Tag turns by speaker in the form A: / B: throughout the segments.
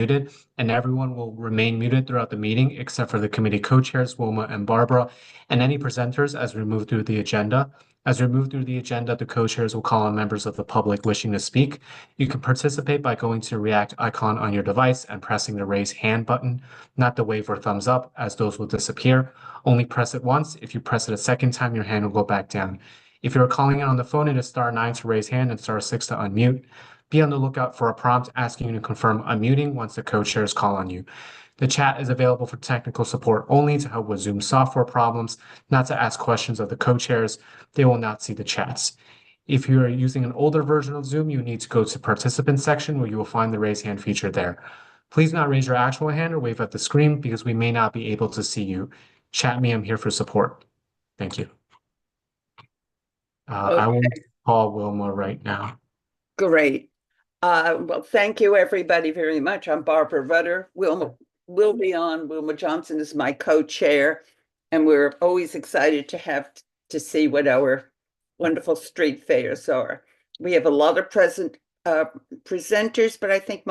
A: muted, and everyone will remain muted throughout the meeting except for the committee co-chairs, Wilma and Barbara, and any presenters as we move through the agenda. As we move through the agenda, the co-chairs will call on members of the public wishing to speak. You can participate by going to the react icon on your device and pressing the raise hand button, not the wave or thumbs up, as those will disappear. Only press it once. If you press it a second time, your hand will go back down. If you're calling in on the phone, it is *9 to raise hand and *6 to unmute. Be on the lookout for a prompt asking you to confirm unmuting once the co-chairs call on you. The chat is available for technical support only to help with Zoom software problems, not to ask questions of the co-chairs. They will not see the chats. If you are using an older version of Zoom, you need to go to participant section where you will find the raise hand feature there. Please not raise your actual hand or wave at the screen because we may not be able to see you. Chat me, I'm here for support. Thank you. I will call Wilma right now.
B: Great. Well, thank you everybody very much. I'm Barbara Rudder. Wilma will be on. Wilma Johnson is my co-chair, and we're always excited to see what our wonderful street fairs are. We have a lot of presenters, but I think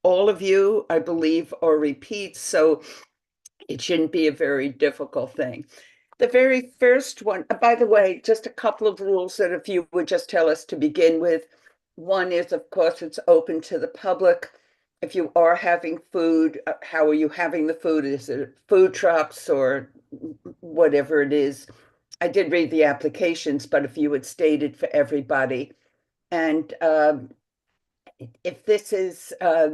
B: all of you, I believe, are repeats, so it shouldn't be a very difficult thing. The very first one, by the way, just a couple of rules that if you would just tell us to begin with. One is, of course, it's open to the public. If you are having food, how are you having the food? Is it food trucks or whatever it is? I did read the applications, but if you would state it for everybody. And if this is a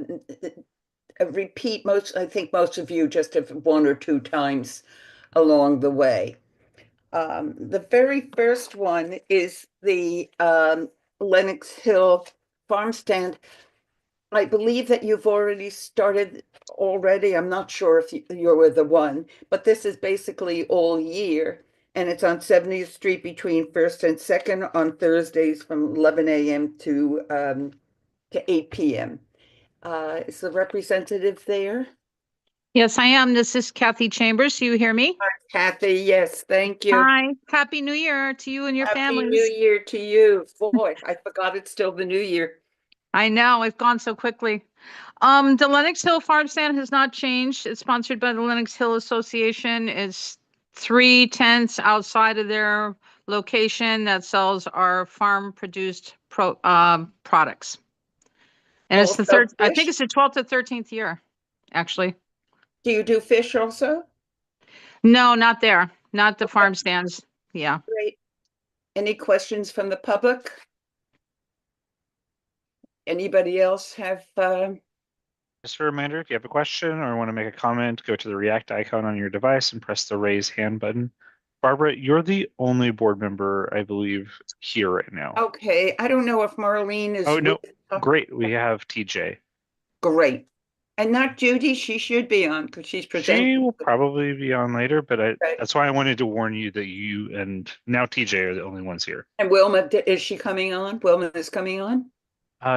B: repeat, I think most of you just have one or two times along the way. The very first one is the Lenox Hill farm stand. I believe that you've already started already. I'm not sure if you're the one, but this is basically all year, and it's on 70th Street between 1st and 2nd on Thursdays from 11 a.m. to 8 p.m. Is the representative there?
C: Yes, I am. This is Kathy Chambers. Do you hear me?
B: Hi, Kathy. Yes, thank you.
C: Hi. Happy New Year to you and your families.
B: Happy New Year to you. Boy, I forgot it's still the new year.
C: I know. It's gone so quickly. The Lenox Hill Farm Stand has not changed. It's sponsored by the Lenox Hill Association. It's 3 tents outside of their location that sells our farm-produced products. And it's the third, I think it's the 12th to 13th year, actually.
B: Do you do fish also?
C: No, not there. Not the farm stands. Yeah.
B: Great. Any questions from the public? Anybody else have?
D: Just a reminder, if you have a question or want to make a comment, go to the react icon on your device and press the raise hand button. Barbara, you're the only board member, I believe, here right now.
B: Okay. I don't know if Marlene is.
D: Oh, no. Great. We have TJ.
B: Great. And not Judy. She should be on because she's presenting.
D: She will probably be on later, but that's why I wanted to warn you that you and now TJ are the only ones here.
B: And Wilma, is she coming on? Wilma is coming on?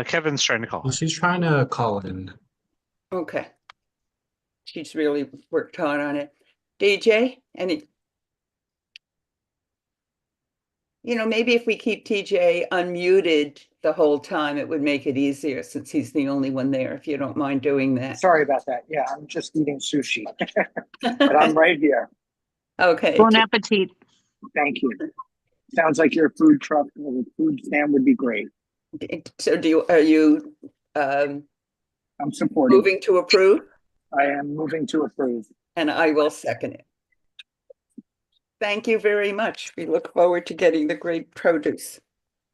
D: Kevin's trying to call.
A: Well, she's trying to call in.
B: Okay. She's really worked hard on it. DJ, maybe if we keep TJ unmuted the whole time, it would make it easier since he's the only one there, if you don't mind doing that.
E: Sorry about that. Yeah, I'm just eating sushi, but I'm right here.
B: Okay.
C: Bon appetit.
E: Thank you. Sounds like your food truck or food stand would be great.
B: So are you
E: I'm supporting.
B: Moving to approve?
E: I am moving to approve.
B: And I will second it. Thank you very much. We look forward to getting the great produce.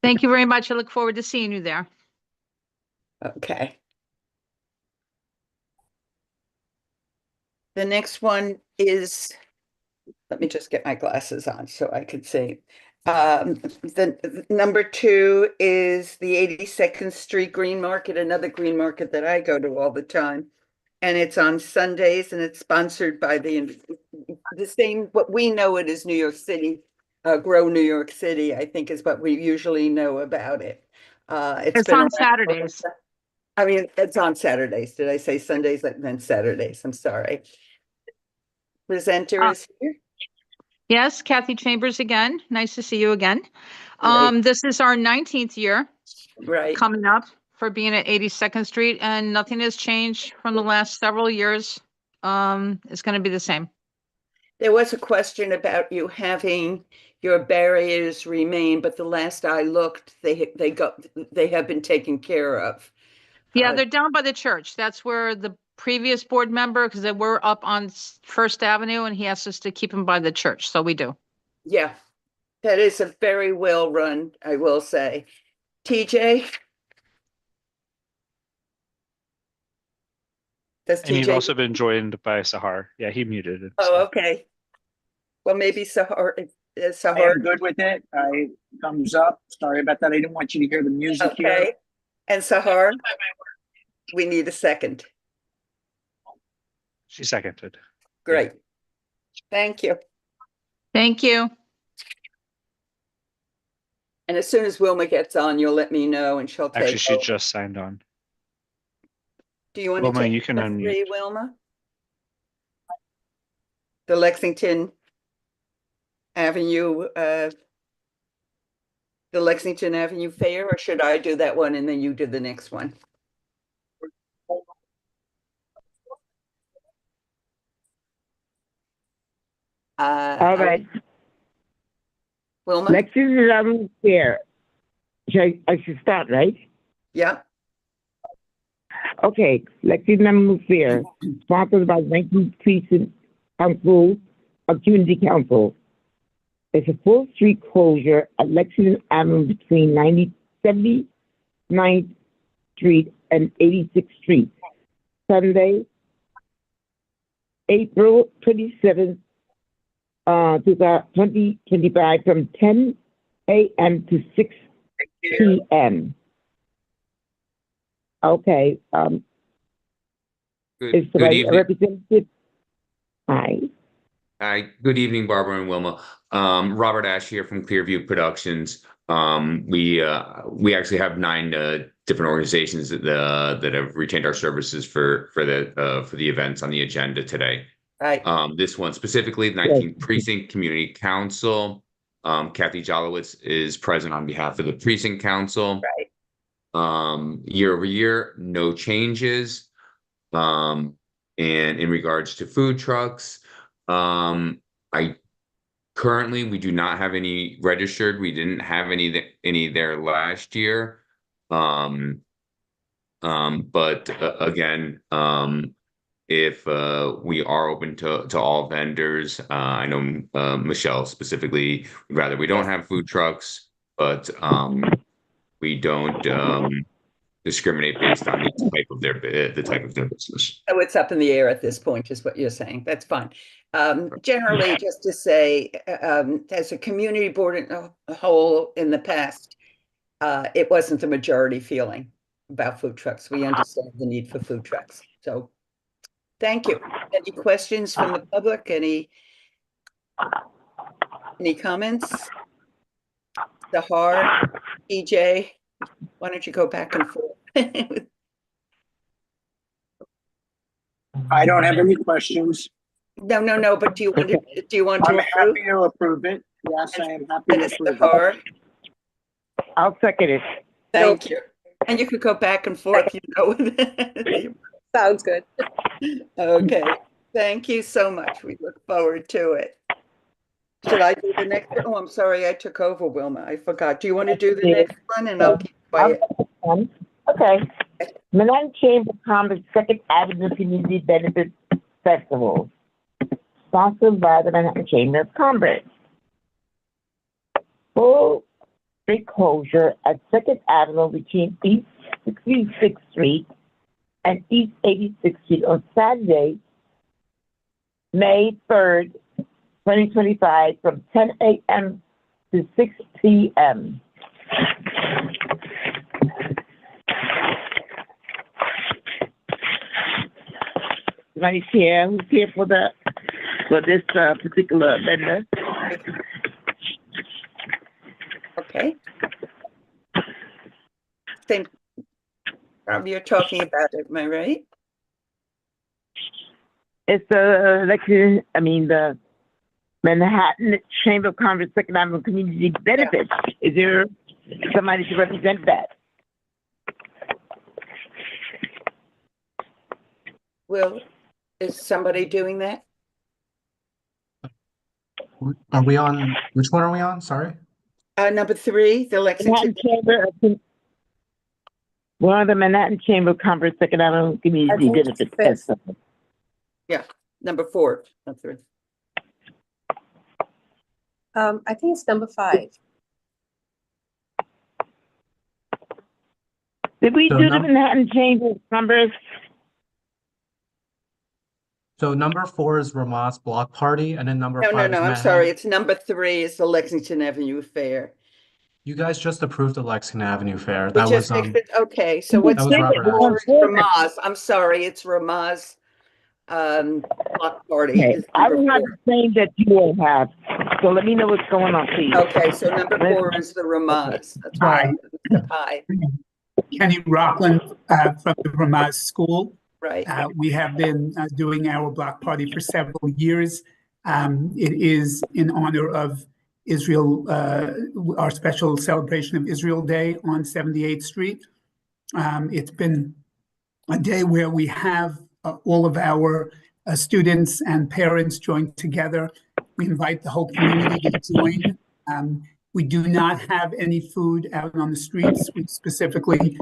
C: Thank you very much. I look forward to seeing you there.
B: Okay. The next one is, let me just get my glasses on so I can see. The number 2 is the 82nd Street Green Market, another green market that I go to all the time. And it's on Sundays, and it's sponsored by the same, what we know it is New York City, Grow New York City, I think is what we usually know about it.
C: It's on Saturdays.
B: I mean, it's on Saturdays. Did I say Sundays? I meant Saturdays. I'm sorry. Presenter is here.
C: Yes, Kathy Chambers again. Nice to see you again. This is our 19th year
B: right
C: coming up. for being at 82nd Street, and nothing has changed from the last several years. It's going to be the same.
B: There was a question about you having your barriers remain, but the last I looked, they have been taken care of.
C: Yeah, they're down by the church. That's where the previous board member, because they were up on First Avenue, and he asked us to keep them by the church, so we do.
B: Yeah, that is a very well run, I will say. TJ? Does
D: And you've
B: TJ?
D: also been joined by Sahar. Yeah, he muted it.
B: Oh,
D: so.
B: okay. Well, maybe Sahar,
E: I
B: Sahar,
E: am good with it. Thumbs up. Sorry about that. I didn't want you to hear the music here.
B: okay. And Sahar, we need a second.
D: She seconded.
B: Great. Thank you.
C: Thank you.
B: And as soon as Wilma gets on, you'll let me know and she'll
D: Actually,
B: take
D: she
B: over.
D: just signed on.
B: Do you want to
D: Wilma,
B: take
D: you can
B: number
D: unmute.
B: 3, Wilma? The Lexington Avenue, the Lexington Avenue Fair, or should I do that one and then you do the next one?
F: All right.
B: Wilma?
F: Lexington Avenue Fair. I should start, right?
B: Yeah.
F: Okay. Lexington Avenue Fair, sponsored by 19th Precinct Council of Community Council. It's a full street closure at Lexington Avenue between 79th Street and 86th Street. Sunday, April 27th, 2025 from 10 a.m. to 6 p.m. Okay. Is
G: Good
F: the
G: evening.
F: representative? Hi.
G: Hi, good evening, Barbara and Wilma. Robert Ash here from Clearview Productions. We actually have 9 different organizations that have retained our services for the events on the agenda today.
B: Right.
G: This one specifically, the 19th Precinct Community Council. Kathy Jolowitz is present on behalf of the Precinct Council.
B: Right.
G: Year over year, no changes. And in regards to food trucks, we do not have any registered. We didn't have any there last year. But again, if we are open to all vendors, I know Michelle specifically would rather we don't have food trucks, but we don't discriminate based on the type of their business.
B: So it's up in the air at this point, is what you're saying. That's fine. Generally, just to say, as a community board in a whole in the past, it wasn't the majority feeling about food trucks. We understand the need for food trucks. So thank you. Any questions from the public? Any comments? Sahar, EJ, why don't you go back and forth?
E: I don't have any questions.
B: No, but do you want to
E: I'm
B: approve?
E: happy to approve it. Yes, I am happy
B: And
E: to
B: it's
E: approve it.
B: Sahar.
F: I'll second it.
B: Thank you. And you could go back and forth,
H: Sounds good.
B: Okay, thank you so much. We look forward to it. Should I do the next one? Oh, I'm sorry, I took over, Wilma. I forgot. Do you want to do the next one? And I'll keep quiet.
F: Okay. Milan Chamber of Commerce Second Avenue Community Benefit Festival, sponsored by the Manhattan Chamber of Commerce. Full street closure at Second Avenue between East 66th Street and East 86th Street on Saturday, May 3rd, 2025, from 10 a.m. to 6 p.m. Somebody's here. Who's here for this particular vendor?
B: Okay. Same. You're talking about it, am I right?
F: It's the Manhattan Chamber of Commerce Second Avenue Community Benefits. Is there somebody to represent that?
B: Will, is somebody doing that?
A: Are we on, which one are we on? Sorry.
B: Number 3, the Lexington.
F: Manhattan Chamber of, one of the Manhattan Chamber of Commerce Second Avenue Community
H: think it's
F: Benefits.
H: fifth.
B: Yeah, number 4, not 3.
H: I think it's number 5.
F: Did we
A: So
F: do the
A: num-
F: Manhattan Chamber of Commerce?
A: So number 4 is Ramaz Block Party, and then number
B: No,
A: 5 is
B: I'm
A: Manhattan.
B: sorry. It's number 3 is the Lexington Avenue Fair.
A: You guys just approved the Lexington Avenue Fair.
B: We
A: That was
B: just fixed it. Okay, so what's
A: that was
B: number
A: Robert
B: 4?
A: Ash's.
B: It's Ramaz. I'm sorry, it's Ramaz block party
F: Okay,
B: is
F: I
B: number
F: don't have
B: 4.
F: the same that you all have, so let me know what's going on, please.
B: Okay, so number 4 is the Ramaz. That's right. The pie,
E: Kenny Rockland from the Ramaz School.
B: right?
E: We have been doing our block party for several years. It is in honor of Israel, our special celebration of Israel Day on 78th Street. It's been a day where we have all of our students and parents join together. We invite the whole community to join. We do not have any food out on the streets. We specifically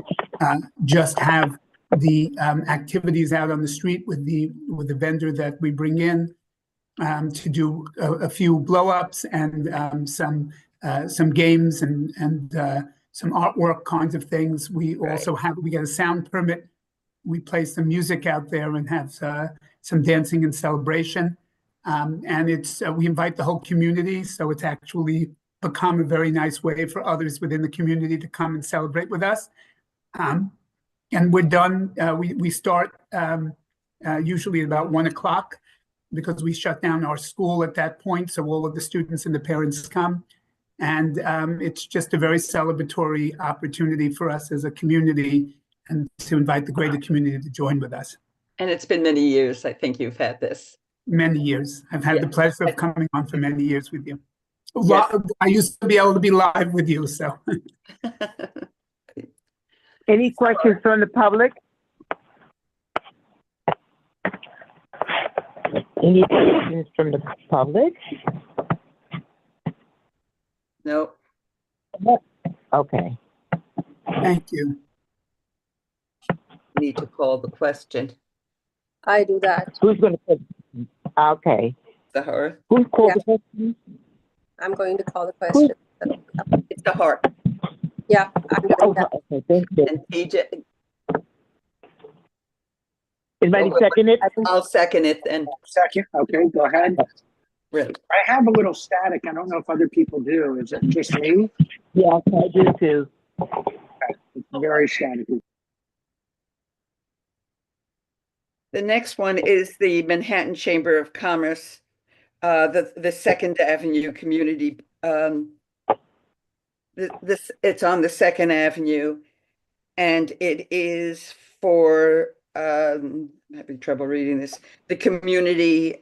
E: just have the activities out on the street with the vendor that we bring in to do a few blow-ups and some games and some artwork kinds of things. We also we get a sound permit. We play some music out there and have some dancing and celebration. And it's we invite the whole community, so it's actually become a very nice way for others within the community to come and celebrate with us. And we're done. We start usually at about 1 o'clock because we shut down our school at that point, so all of the students and the parents come. And it's just a very celebratory opportunity for us as a community and to invite the greater community to join with us.
B: And it's been many years, I think you've had this.
E: Many years. I've had the
B: Yeah.
E: pleasure of coming on for many years with you.
B: Yes.
E: I used to be able to be live with you, so.
F: Any questions from the public? Any questions from the public?
B: No,
F: Okay.
E: Thank you.
B: need to call the question.
H: I do that.
F: Who's going to, okay.
B: Zahara,
F: Who's called
H: Yeah.
F: the question?
H: I'm going to call the question.
B: it's Zahara
H: Yeah, I'm doing
F: Oh,
H: that.
F: okay, thank you.
B: and TJ.
F: Anybody
B: Oh,
F: second it?
H: I think
B: I'll second it then.
E: Second, okay, go ahead.
B: Really.
E: I have a little static. I don't know if other people do. Is it just me?
F: Yes, I do too.
E: It's very static.
B: The next one is the Manhattan Chamber of Commerce, the Second Avenue community. It's on the Second Avenue, and it is for I'm having trouble reading this. The community.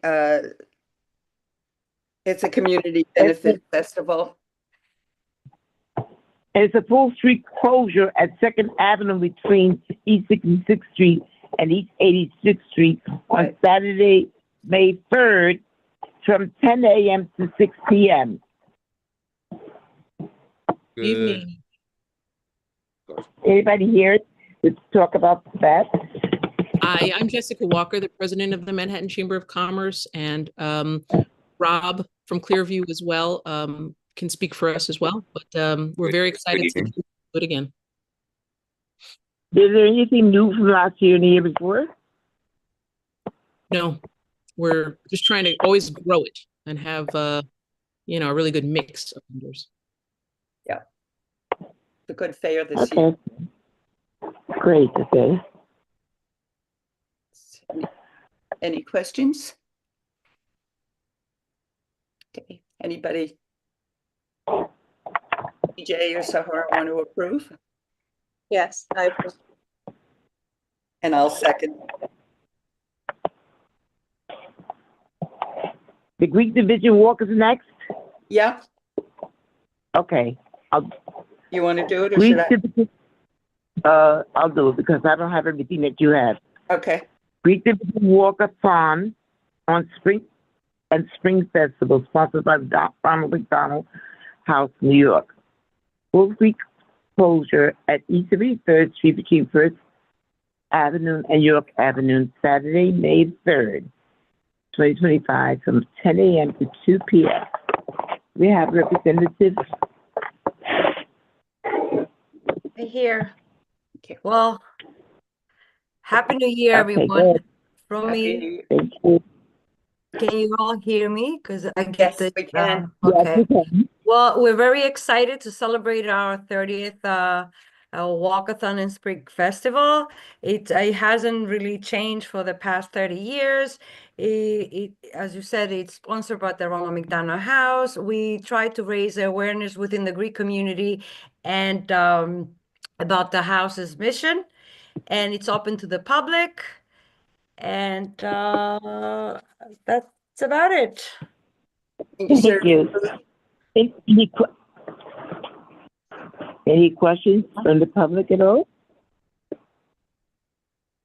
B: It's a community benefit festival.
F: It's a full street closure at Second Avenue between East 66th Street and East 86th Street on
B: Right.
F: Saturday, May 3rd from 10 a.m. to 6 p.m.
G: Good.
F: Anybody here to talk about that?
I: Hi, I'm Jessica Walker, the president of the Manhattan Chamber of Commerce, and Rob from Clearview as well can speak for us as well. But we're very excited to do it again.
F: Is there anything new from last year and the year before?
I: No, we're just trying to always grow it and have a really good mix of vendors.
B: It's a good fair this year.
F: Okay. Great, okay.
B: Any questions? Okay, anybody? EJ or Sahara want to approve?
H: yes, I approve.
B: And I'll second.
F: The Greek Division Walk is next?
B: Yeah,
F: Okay.
B: you want to do it or
F: Greek
B: should I?
F: Division, I'll do it because I don't have everything that you have.
B: Okay,
F: Greet the Walkathon on Spring and Spring Festival, sponsored by the Ronald McDonald House, New York. Full week closure at East 73rd Street between First Avenue and York Avenue, Saturday, May 3rd, 2025, from 10 a.m. to 2 p.m. We have representatives.
J: Here.
B: Okay.
J: Well, Happy New Year,
F: Okay,
J: everyone.
F: good.
J: From
B: Happy
J: me,
B: New Year.
F: Thank you.
J: can you all hear me? Because I get
B: Yes,
J: the
B: we can.
F: Yes,
J: okay.
F: we can.
J: Well, we're very excited to celebrate our 30th Walkathon and Spring Festival. It hasn't really changed for the past 30 years. As you said, it's sponsored by the Ronald McDonald House. We try to raise awareness within the Greek community and about the house's mission, and it's open to the public. And that's about it.
B: You
F: Thank you. Any questions from the public at all?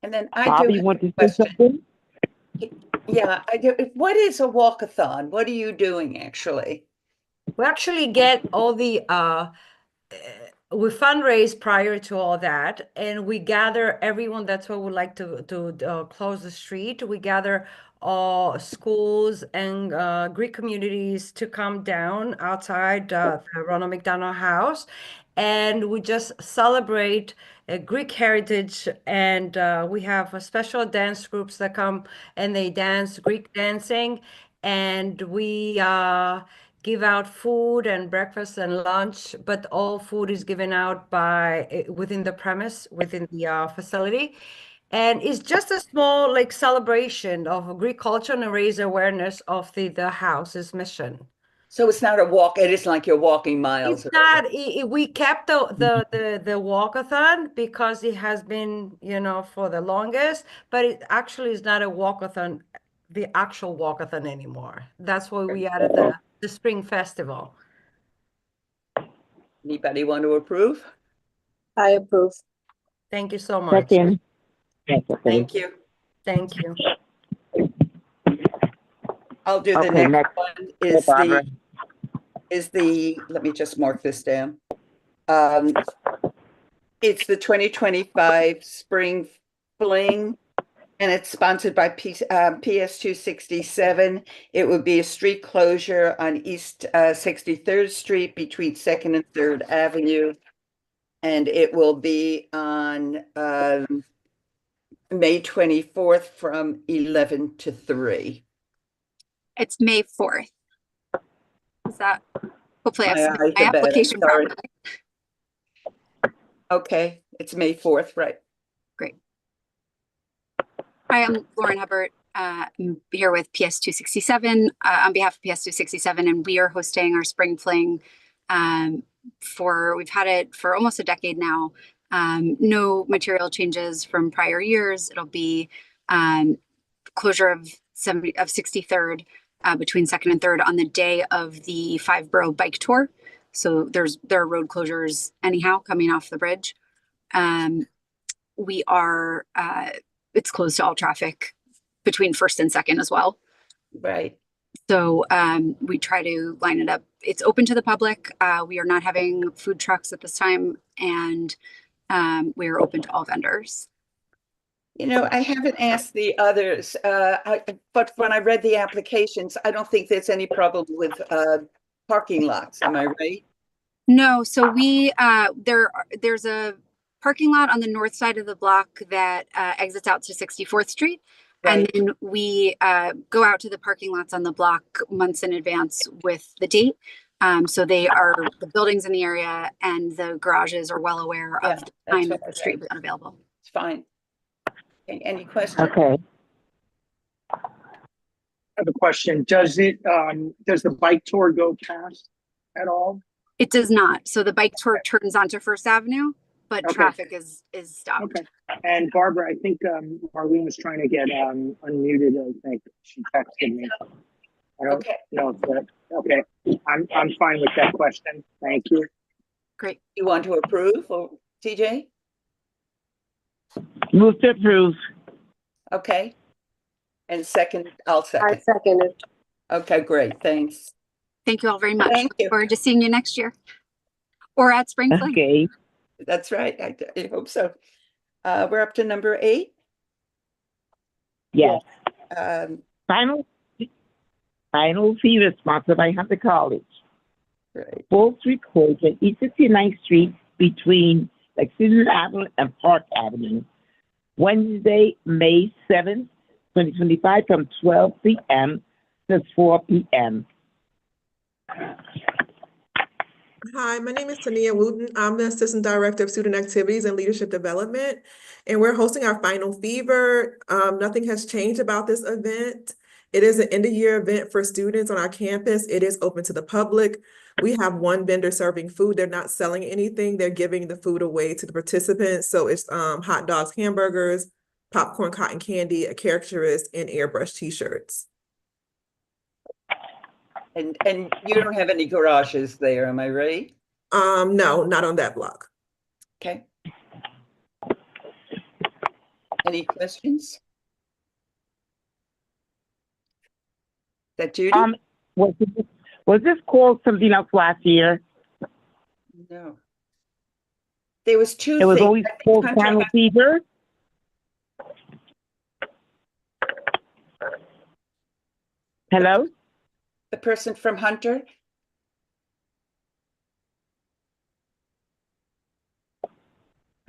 B: And then I
F: Bobby,
B: do
F: you
B: have
F: want
B: a
F: to say
B: question.
F: something?
B: Yeah, I do. What is a walkathon? What are you doing actually?
J: We actually get all the we fundraise prior to all that, and we gather everyone. That's what we like to close the street. We gather all schools and Greek communities to come down outside the Ronald McDonald House, and we just celebrate Greek heritage. And we have special dance groups that come and they dance Greek dancing, and we give out food and breakfast and lunch, but all food is given out by within the premise, within the facility. And it's just a small like celebration of Greek culture and raise awareness of the house's mission.
B: So it's not a walk. It isn't like you're walking miles.
J: It's not, we kept the walkathon because it has been, for the longest, but it actually is not a walkathon, the actual walkathon anymore. That's why we added the spring festival.
B: Anybody want to approve?
H: I approve.
J: Thank you so much.
F: Second.
B: Thank you.
J: Thank you.
B: I'll do the
F: Okay,
B: next
F: next.
B: one is
F: Barbara.
B: let me just mark this down. It's the 2025 Spring Fling, and it's sponsored by PS 267. It would be a street closure on East 63rd Street between 2nd and 3rd Avenue. And it will be on May 24th from 11 to 3.
K: It's May 4th. Is that, hopefully I have
B: My
K: my application
B: sorry.
K: properly.
B: Okay, it's May 4th, right?
K: Great. Hi, I'm Lauren Hubbard. I'm here with PS 267 on behalf of PS 267, and we are hosting our Spring Fling we've had it for almost a decade now. No material changes from prior years. It'll be closure of 63rd between 2nd and 3rd on the day of the 5-borough bike tour. So there are road closures anyhow coming off the bridge. It's closed to all traffic between 1st and 2nd as well.
B: Right.
K: So we try to line it up. It's open to the public. We are not having food trucks at this time, and we are open to all vendors.
B: I haven't asked the others, but when I read the applications, I don't think there's any problem with parking lots. Am I right?
K: No, so there's a parking lot on the north side of the block that exits out to 64th Street. Right. And then we go out to the parking lots on the block months in advance with the date. So the buildings in the area and the garages are well aware of the time that the street was unavailable.
B: It's fine. Okay, any questions?
F: Okay.
L: I have a question. Does the bike tour go past at all?
K: It does not. So the bike tour turns onto First Avenue, but traffic is stopped. Okay.
L: And Barbara, I think Marlene was trying to get unmuted. I think she texted me. I don't know if that. Okay, I'm fine with that question. Thank you.
K: Great.
B: You want to approve, or TJ?
F: Move to approve.
B: Okay. And second, I'll
H: I
B: second.
H: second it.
B: Okay, great. Thanks.
K: Thank you all very much.
B: Thank
K: Look
B: you.
K: forward to seeing you next year or at Spring Fling.
F: Okay.
B: That's right. I hope so. We're up to number 8.
F: Yes.
B: Um,
F: Final fee sponsored by Hunter College.
B: right.
F: Full Street closure at East 69th Street between Lexington Avenue and Park Avenue. Wednesday, May 7th, 2025 from 12 p.m. to 4 p.m.
M: Hi, my name is Tania Wooten. I'm the Assistant Director of Student Activities and Leadership Development, and we're hosting our Final Fever. Nothing has changed about this event. It is an end-of-year event for students on our campus. It is open to the public. We have one vendor serving food. They're not selling anything. They're giving the food away to the participants. So it's hot dogs, hamburgers, popcorn, cotton candy, a caricaturist, and airbrush t-shirts.
B: And you don't have any garages there, am I right?
M: No, not on that block.
B: Okay. Any questions? That Judy?
F: Was this called something else last year?
B: No. There was 2
F: It was
B: things.
F: always
B: I think
F: called
B: Hunter
F: Final
B: had
F: Fever. Hello?
B: the person from Hunter.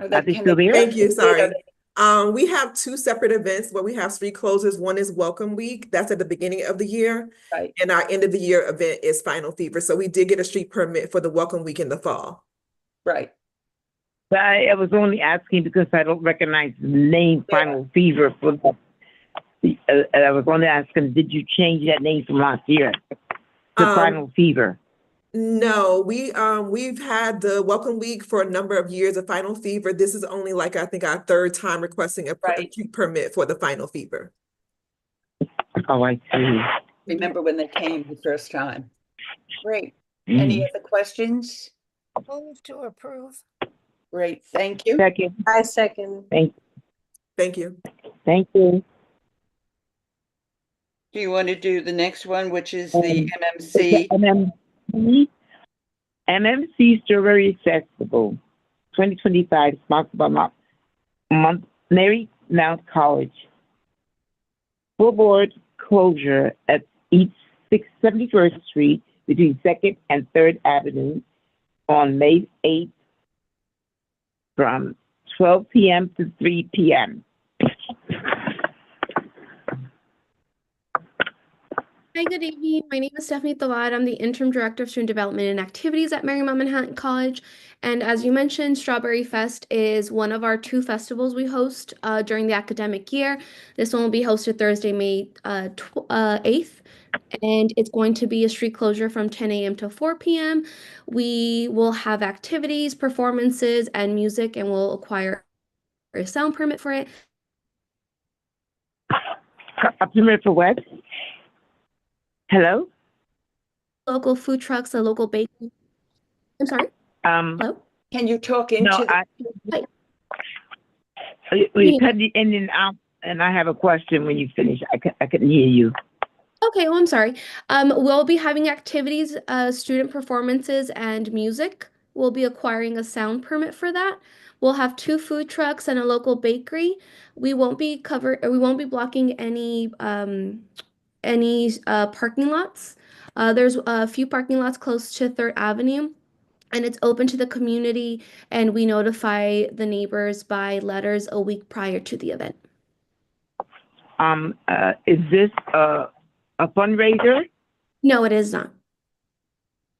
F: Are they still there?
M: Thank you, sorry. We have 2 separate events where we have street closures. One is Welcome Week, that's at the beginning of the year.
B: Right.
M: And our end of the year event is Final Fever. So we did get a street permit for the Welcome Week in the fall.
B: Right.
F: I was only asking because I don't recognize the name Final Fever for I was only asking, did you change that name from last year to Final Fever?
M: No, we've had the Welcome Week for a number of years of Final Fever. This is only like, I think, our 3rd time requesting a street permit for the Final Fever.
F: Oh, I see.
B: Remember when they came the first time. Great. Any other questions?
H: Move to approve.
B: Great, thank you.
F: Second.
H: I second.
F: Thank
M: you.
F: Thank you.
B: Do you want to do the next one, which is the MMC?
F: MMC Strawberry Festival 2025, sponsored by Marymount College. Full board closure at East 671st Street between 2nd and 3rd Avenue on May 8th from 12 p.m. to 3 p.m.
N: Hi, good evening. My name is Stephanie Thalad. I'm the Interim Director of Student Development and Activities at Marymount Manhattan College. And as you mentioned, Strawberry Fest is one of our 2 festivals we host during the academic year. This one will be hosted Thursday, May 8th. And it's going to be a street closure from 10 a.m. to 4 p.m. We will have activities, performances, and music, and we'll acquire a sound permit for it.
F: A permit for what? Hello?
N: Local food trucks, a local bakery. I'm sorry? Hello?
B: Can you talk into
F: We cut the in and out, and I have a question when you finish. I couldn't hear you.
N: Okay, well, I'm sorry. We'll be having activities, student performances, and music. We'll be acquiring a sound permit for that. We'll have 2 food trucks and a local bakery. We won't be blocking any parking lots. There's a few parking lots close to 3rd Avenue, and it's open to the community, and we notify the neighbors by letters a week prior to the event.
F: Is this a fundraiser?
N: No, it is not.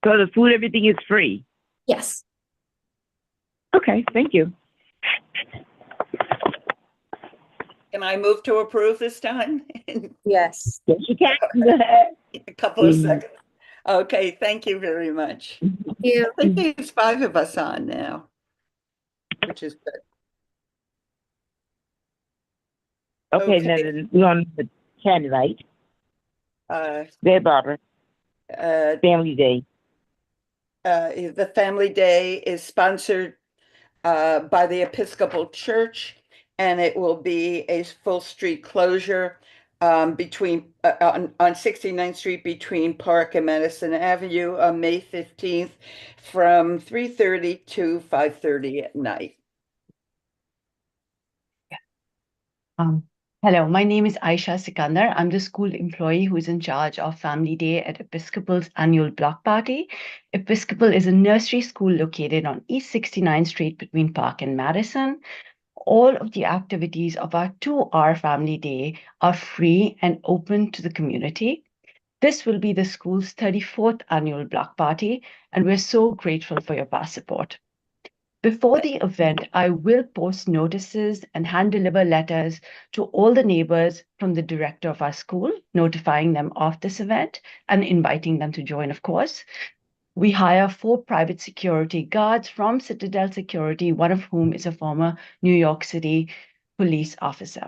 F: So the food, everything is free?
N: Yes.
F: Okay, thank you.
B: Can I move to approve this time?
H: Yes.
F: Yes, you can.
B: A couple of seconds. Okay, thank you very much.
N: Yeah.
B: I think there's 5 of us on now, which is good.
F: Okay, then we're on the 10, right? There, Barbara. Family Day.
B: The Family Day is sponsored by the Episcopal Church, and it will be a full street closure between on 69th Street between Park and Madison Avenue on May 15th from 3:30 to 5:30 at night.
O: Hello, my name is Aisha Sikandar. I'm the school employee who is in charge of Family Day at Episcopal's annual block party. Episcopal is a nursery school located on East 69th Street between Park and Madison. All of the activities of our 2-hour Family Day are free and open to the community. This will be the school's 34th annual block party, and we're so grateful for your past support. Before the event, I will post notices and hand deliver letters to all the neighbors from the director of our school, notifying them of this event and inviting them to join, of course. We hire 4 private security guards from Citadel Security, one of whom is a former New York City police officer.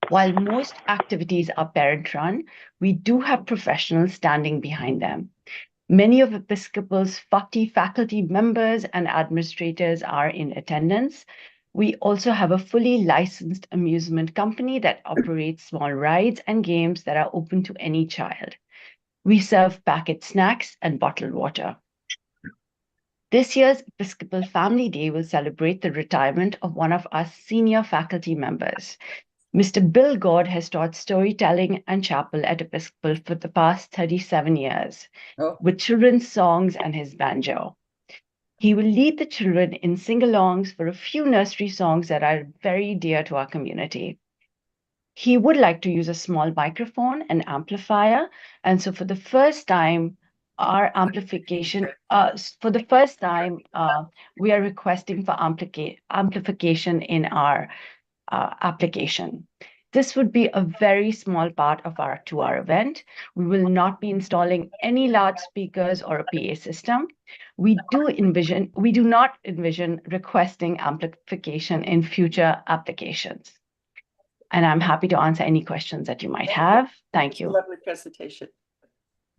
O: While most activities are parent-run, we do have professionals standing behind them. Many of Episcopal's 40 faculty members and administrators are in attendance. We also have a fully licensed amusement company that operates small rides and games that are open to any child. We serve packet snacks and bottled water. This year's Episcopal Family Day will celebrate the retirement of one of our senior faculty members. Mr. Bill Gord has taught storytelling and chapel at Episcopal for the past 37 years with children's songs and his banjo. He will lead the children in sing-alongs for a few nursery songs that are very dear to our community. He would like to use a small microphone and amplifier, and so for the first time, our amplification, we are requesting for amplification in our application. This would be a very small part of our 2-hour event. We will not be installing any loudspeakers or a PA system. We do not envision requesting amplification in future applications. And I'm happy to answer any questions that you might have. Thank you.
B: Lovely presentation.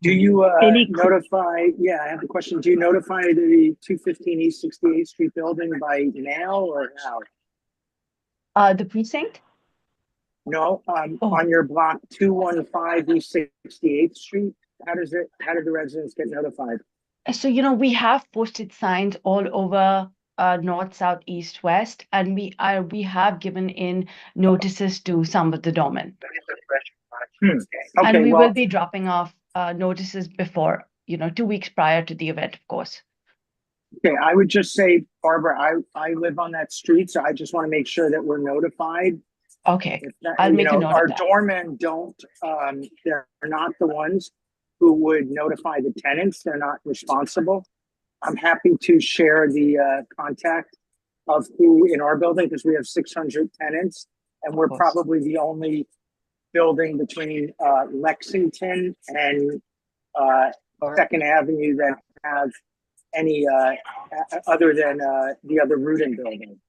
L: Do you notify, I have a question. Do you notify the 215 East 68th Street building by mail or how?
O: The precinct?
L: No, on your block 215 East 68th Street, how do the residents get notified?
O: So, we have posted signs all over north, south, east, west, and we have given in notices to some of the doormen.
L: Okay,
O: and we will be dropping off notices before, 2 weeks prior to the event, of course.
L: Okay, I would just say, Barbara, I live on that street, so I just want to make sure that we're notified.
O: Okay, I'll make a note
L: our
O: of that.
L: doormen don't, they're not the ones who would notify the tenants. They're not responsible. I'm happy to share the contact of who in our building, because we have 600 tenants, and we're probably the only building between Lexington and 2nd Avenue that have any other than the other Rudin building.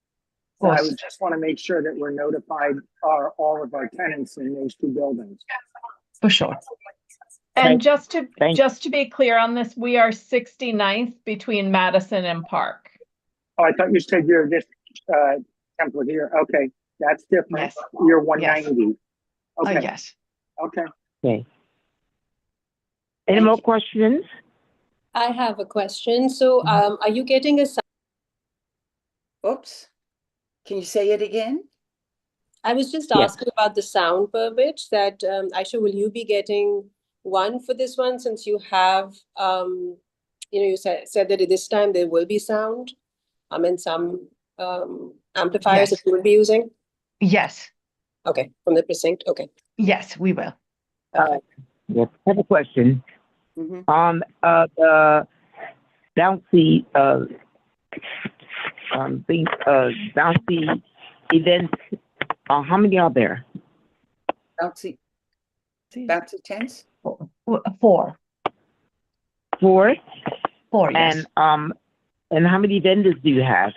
L: So I would just want to make sure that we're notified all of our tenants in those 2 buildings.
O: For sure.
P: And just to be clear on this, we are 69th between Madison and Park.
L: Oh, I thought you said you're this template here. Okay, that's different.
O: Yes.
L: You're 190. Okay.
O: Yes.
L: Okay.
F: Okay. Any more questions?
H: I have a question. So, are you getting a?
B: Oops. Can you say it again?
H: I was just
F: Yes.
H: asking about the sound permit that, Aisha, will you be getting one for this one since you have, you said that this time there will be sound, and some amplifiers that you will be using?
O: Yes.
H: Okay, from the precinct, okay.
O: Yes, we will.
F: Yes, I have a question.
B: Mm-hmm.
F: The bouncy bouncy events, how many are there?
B: Bouncy tents?
O: 4.
F: 4?
O: 4, yes.
F: And how many vendors do you have?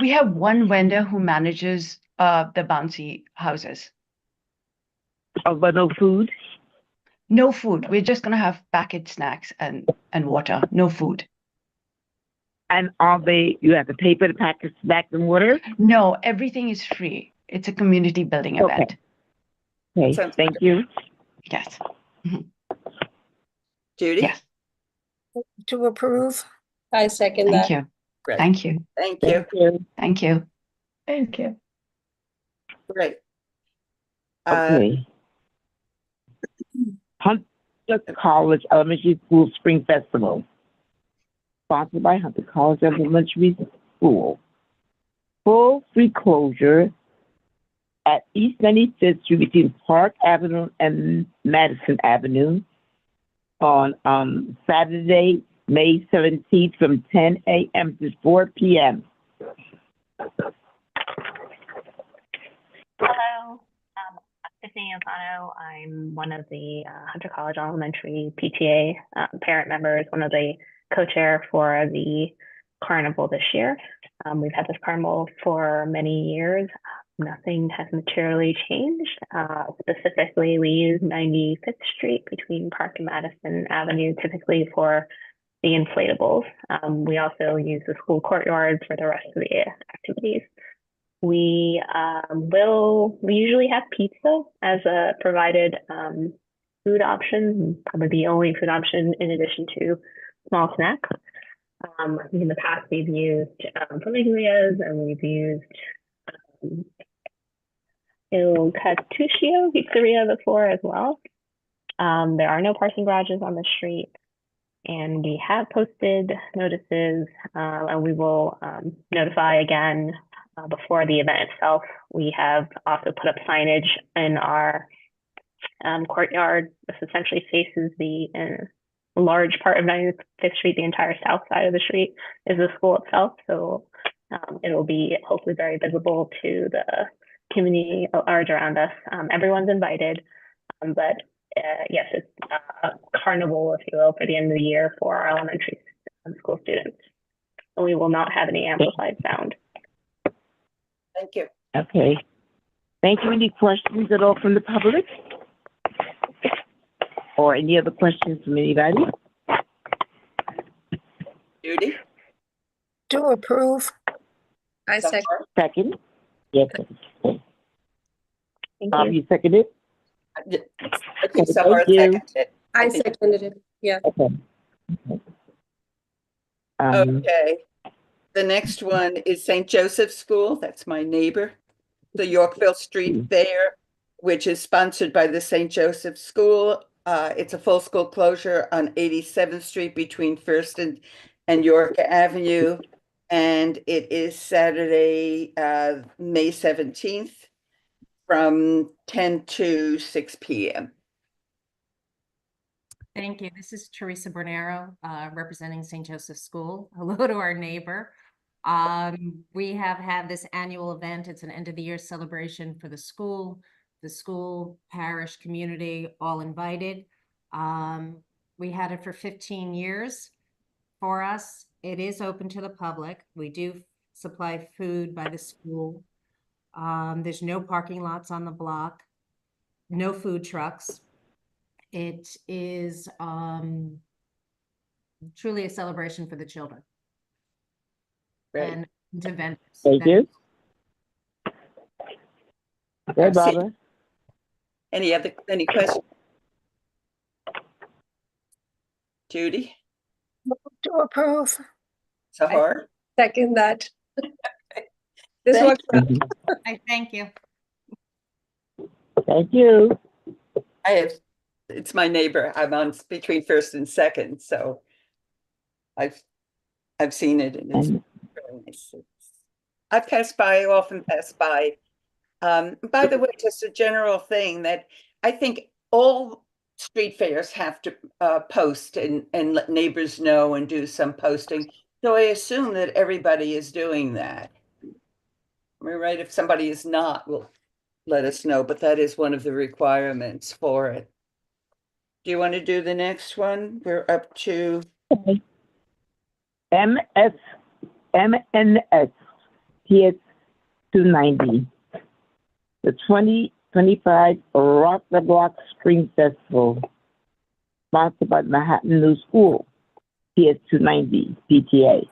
O: We have one vendor who manages the bouncy houses.
F: But no food?
O: No food. We're just going to have packet snacks and water. No food.
F: And you have to pay for the package, snacks, and water?
O: No, everything is free. It's a community building event.
F: Okay,
B: Sounds
F: thank you.
O: Yes.
B: Judy?
O: Yes.
H: To approve. I second
O: Thank
H: that.
O: you.
B: Great.
O: Thank you.
B: Thank you.
F: Thank you.
O: Thank you.
P: Thank you.
B: Great.
F: Okay. Hunter College Elementary School Spring Festival, sponsored by Hunter College Elementary School. Full free closure at East 95th Street between Park Avenue and Madison Avenue on Saturday, May 17th from 10 a.m. to 4 p.m.
Q: Hello, I'm Tiffany Alfano. I'm one of the Hunter College Elementary PTA parent members, one of the co-chair for the carnival this year. We've had this carnival for many years. Nothing has materially changed. Specifically, we use 95th Street between Park and Madison Avenue typically for the inflatables. We also use the school courtyard for the rest of the activities. We usually have pizza as a provided food option, probably the only food option in addition to small snacks. In the past, we've used famiglias and we've used Il Cartuccio Pizzeria before as well. There are no parking garages on the street, and we have posted notices, and we will notify again before the event itself. We have also put up signage in our courtyard. This essentially faces the large part of 95th Street. The entire south side of the street is the school itself, so it will be hopefully very visible to the community large around us. Everyone's invited, but yes, it's a carnival, if you will, for the end of the year for our elementary school students. And we will not have any amplified sound.
B: Thank you.
F: Okay. Thank you. Any questions at all from the public? Or any other questions from anybody?
B: Judy?
H: To approve. I second.
F: Second? Yes.
H: Thank
F: You seconded?
B: Okay, Sahar seconded.
H: I seconded it. Yeah.
F: Okay.
B: Okay. The next one is St. Joseph's School. That's my neighbor. The Yorkville Street Fair, which is sponsored by the St. Joseph's School. It's a full school closure on 87th Street between First and York Avenue. And it is Saturday, May 17th from 10 to 6 p.m.
R: Thank you. This is Teresa Bernero, representing St. Joseph's School. Hello to our neighbor. We have had this annual event. It's an end of the year celebration for the school, parish, community, all invited. We had it for 15 years for us. It is open to the public. We do supply food by the school. There's no parking lots on the block, no food trucks. It is truly a celebration for the children.
B: Right.
R: And to vendors.
F: Thank you. Okay, Barbara.
B: Any questions? Judy?
H: To approve.
B: Sahar?
H: Second that. This one.
R: I thank you.
F: Thank you.
B: It's my neighbor. I'm on between First and Second, so I've seen it and it's really nice. I've often passed by. By the way, just a general thing that I think all street fairs have to post and let neighbors know and do some posting. So I assume that everybody is doing that. Am I right? If somebody is not, will let us know, but that is one of the requirements for it. Do you want to do the next one? We're up to
F: MNS PS 290. The 2025 Rock the Block Spring Festival, sponsored by Manhattan New School, PS 290 PTA.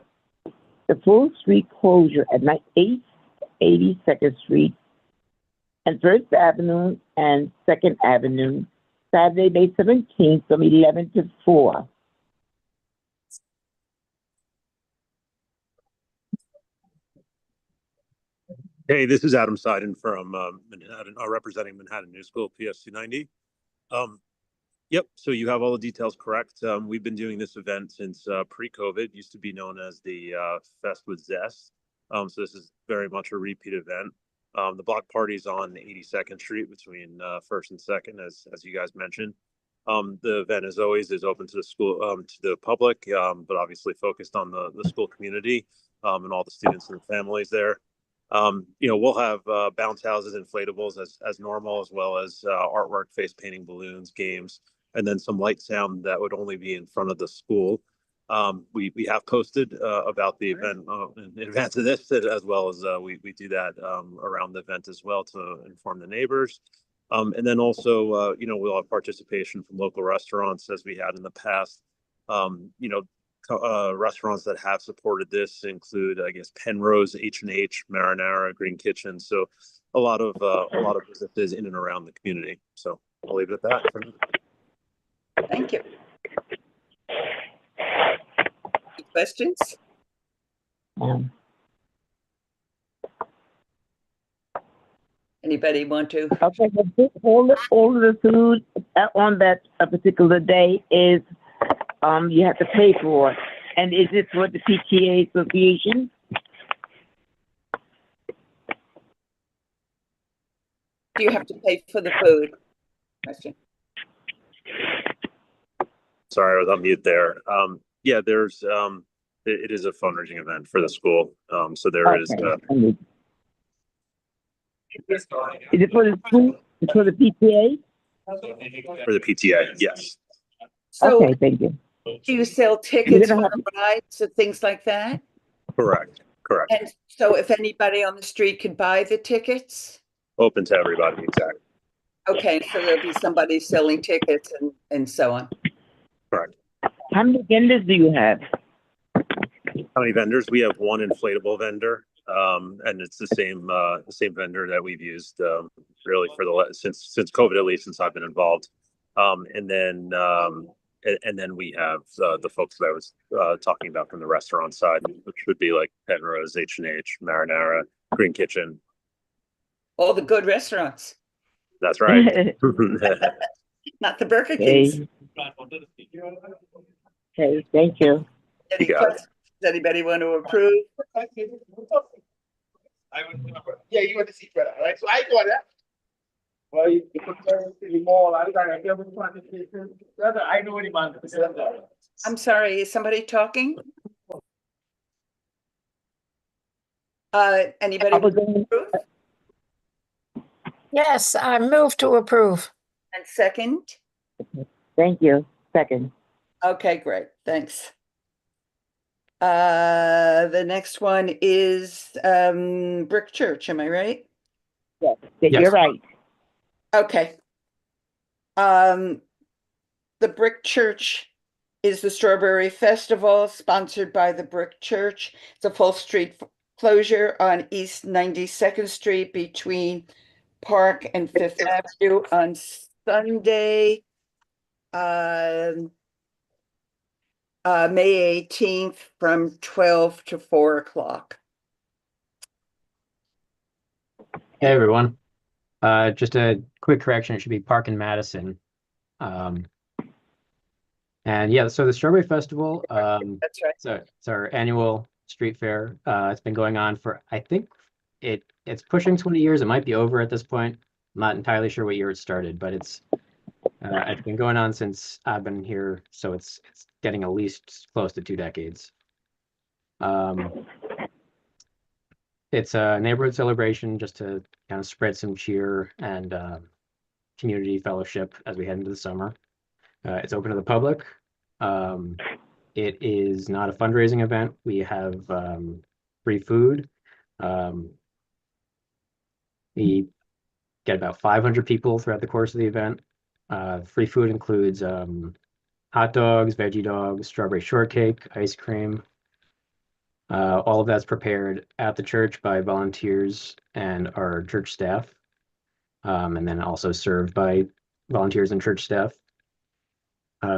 F: the full street closure at 882nd Street and First Avenue and 2nd Avenue, Saturday, May 17th from 11 to 4.
S: Hey, this is Adam Seiden from Manhattan, representing Manhattan New School, PS 290. Yep, so you have all the details correct. We've been doing this event since pre-COVID. Used to be known as the Fest with Zest. So this is very much a repeat event. The block party's on 82nd Street between 1st and 2nd, as you guys mentioned. The event, as always, is open to the school, to the public, but obviously focused on the school community and all the students and families there. We'll have bounce houses, inflatables as normal, as well as artwork, face painting, balloons, games, and then some light sound that would only be in front of the school. We have posted about the event in advance of this, as well as we do that around the event as well to inform the neighbors. And then also, we'll have participation from local restaurants as we had in the past. Restaurants that have supported this include, I guess, Penrose, H&H, Marinara, Green Kitchen. So a lot of businesses in and around the community. So I'll leave it at that.
B: Thank you. Any questions? Anybody want to?
F: Okay, but all of the food on that particular day is you have to pay for. And is it for the PTA Association?
B: Do you have to pay for the food? Question.
S: Sorry, I was on mute there. Yeah, there's it is a fundraising event for the school. So there is.
F: Is it for the school? For the PTA?
S: For the PTA, yes.
B: So,
F: okay, thank you.
B: Do you sell tickets for rides and things like that?
S: Correct.
B: And so if anybody on the street could buy the tickets?
S: Open to everybody, exactly.
B: Okay, so there'll be somebody selling tickets and so on.
S: Correct.
F: How many vendors do you have?
S: How many vendors? We have one inflatable vendor, and it's the same vendor that we've used really for since COVID, at least since I've been involved. And then we have the folks that I was talking about from the restaurant side, which would be like Penrose, H&H, Marinara, Green Kitchen.
B: All the good restaurants.
S: That's right.
B: Not the Burger Kings.
F: Okay, thank you.
B: Any questions? Does anybody want to approve?
T: Yeah, you want to see better, right? So I got that. Well, you put the mall. I know any man.
B: I'm sorry, is somebody talking? Anybody want to approve?
U: Yes, I move to approve.
B: And second?
F: Thank you. Second.
B: Okay, great. Thanks. The next one is Brick Church, am I right?
F: Yes, you're right.
B: Okay. The Brick Church is the Strawberry Festival sponsored by the Brick Church. It's a full street closure on East 92nd Street between Park and Fifth Avenue on Sunday, May 18th from 12 to 4 o'clock.
V: Hey, everyone. Just a quick correction. It should be Park and Madison. And yeah, so the Strawberry Festival,
B: that's right.
V: So it's our annual street fair. It's been going on for, I think it's pushing 20 years. It might be over at this point. I'm not entirely sure what year it started, but it's been going on since I've been here. So it's getting at least close to 2 decades. It's a neighborhood celebration just to kind of spread some cheer and community fellowship as we head into the summer. It's open to the public. It is not a fundraising event. We have free food. We get about 500 people throughout the course of the event. Free food includes hot dogs, veggie dogs, strawberry shortcake, ice cream. All of that's prepared at the church by volunteers and our church staff, and then also served by volunteers and church staff.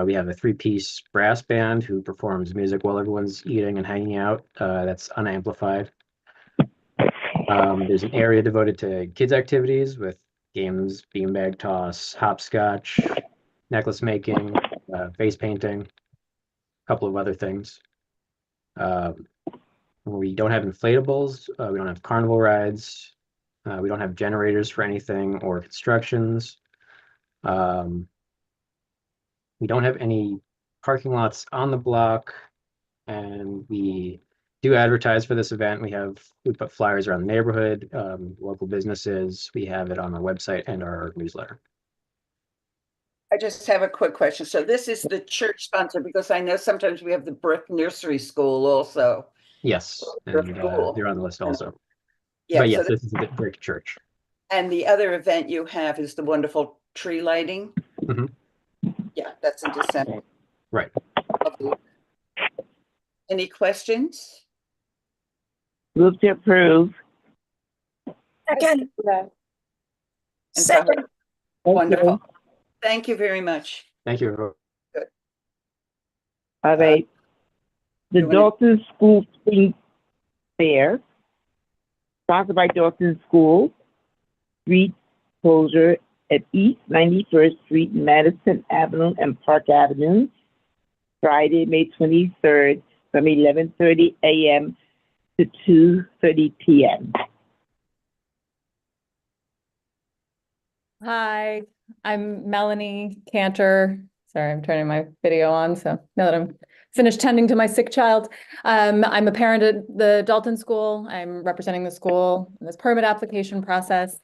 V: We have a three-piece brass band who performs music while everyone's eating and hanging out. That's unamplified. There's an area devoted to kids' activities with games, beanbag toss, hopscotch, necklace making, face painting, a couple of other things. We don't have inflatables. We don't have carnival rides. We don't have generators for anything or constructions. We don't have any parking lots on the block, and we do advertise for this event. We put flyers around the neighborhood, local businesses. We have it on our website and our newsletter.
B: I just have a quick question. So this is the church sponsor, because I know sometimes we have the Brick Nursery School also.
V: Yes, and they're on the list also.
B: Yeah,
V: but yes,
B: so
V: this is the Brick Church.
B: And the other event you have is the wonderful tree lighting.
V: Mhm.
B: Yeah, that's in December.
V: Right.
B: Any questions?
F: Move to approve.
U: Second.
B: And
U: Second.
B: Wonderful. Thank you very much.
V: Thank you.
B: Good.
F: All right. The Dalton School Spring Fair, sponsored by Dalton School, street closure at East 91st Street, Madison Avenue and Park Avenue, Friday, May 23rd, from 11:30 a.m. to 2:30 p.m.
C: Hi, I'm Melanie Cantor. Sorry, I'm turning my video on. So now that I'm finished tending to my sick child, I'm a parent at the Dalton School. I'm representing the school in this permit application process.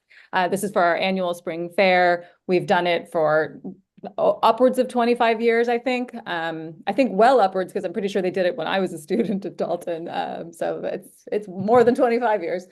C: This is for our annual spring fair. We've done it for upwards of 25 years, I think. I think well upwards, because I'm pretty sure they did it when I was a student at Dalton. So it's more than 25 years.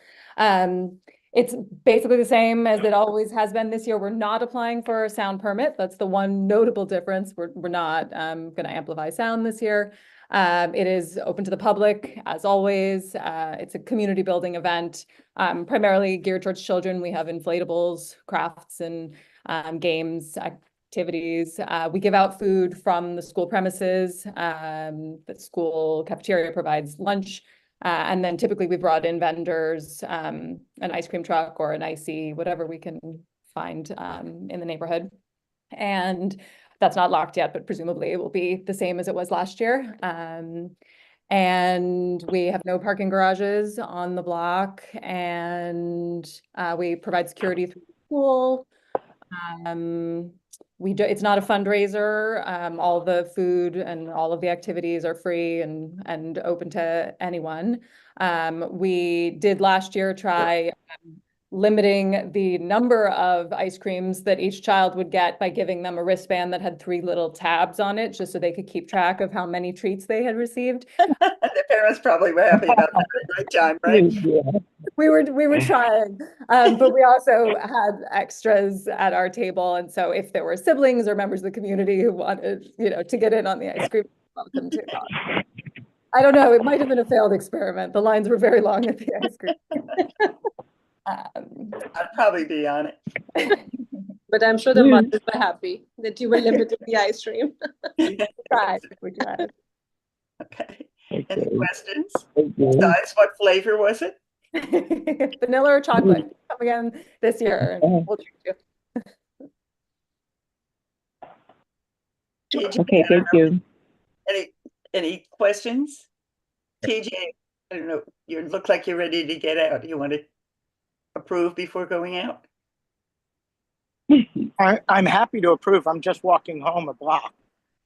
C: It's basically the same as it always has been this year. We're not applying for a sound permit. That's the one notable difference. We're not going to amplify sound this year. It is open to the public, as always. It's a community building event, primarily geared towards children. We have inflatables, crafts, and games, activities. We give out food from the school premises. The school cafeteria provides lunch. And then typically we brought in vendors, an ice cream truck or an icy, whatever we can find in the neighborhood. And that's not locked yet, but presumably it will be the same as it was last year. And we have no parking garages on the block, and we provide security through the school. It's not a fundraiser. All the food and all of the activities are free and open to anyone. We did last year try limiting the number of ice creams that each child would get by giving them a wristband that had 3 little tabs on it, just so they could keep track of how many treats they had received.
B: The parents probably were happy about that at night time, right?
F: Yeah.
C: We were trying, but we also had extras at our table. And so if there were siblings or members of the community who wanted, to get in on the ice cream, welcome to. I don't know, it might have been a failed experiment. The lines were very long at the ice cream.
B: I'd probably be on it.
H: But I'm sure the mothers were happy that you were limited the ice cream.
C: We tried.
B: Okay. Any questions?
F: Okay.
B: Besides, what flavor was it?
C: Vanilla or chocolate? Come again this year, and we'll treat you.
F: Okay, thank you.
B: Any questions? TJ, I don't know, you look like you're ready to get out. You want to approve before going out?
L: I'm happy to approve. I'm just walking home a block.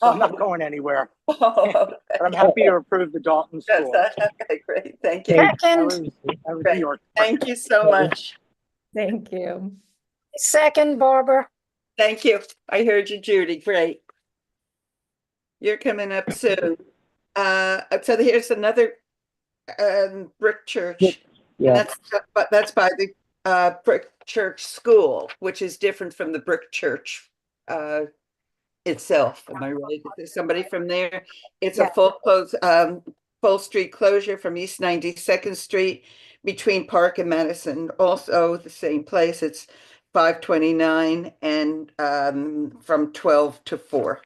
L: So I'm not going anywhere. But I'm happy to approve the Dalton School.
B: Okay, great. Thank you.
U: Second.
B: Great. Thank you so much.
C: Thank you.
U: Second, Barbara.
B: Thank you. I heard you, Judy. Great. You're coming up soon. So here's another brick church.
F: Yeah.
B: And that's by the brick church school, which is different from the brick church itself. Am I right? Is there somebody from there? It's a full full street closure from East 92nd Street between Park and Madison. Also the same place. It's 529 and from 12 to 4.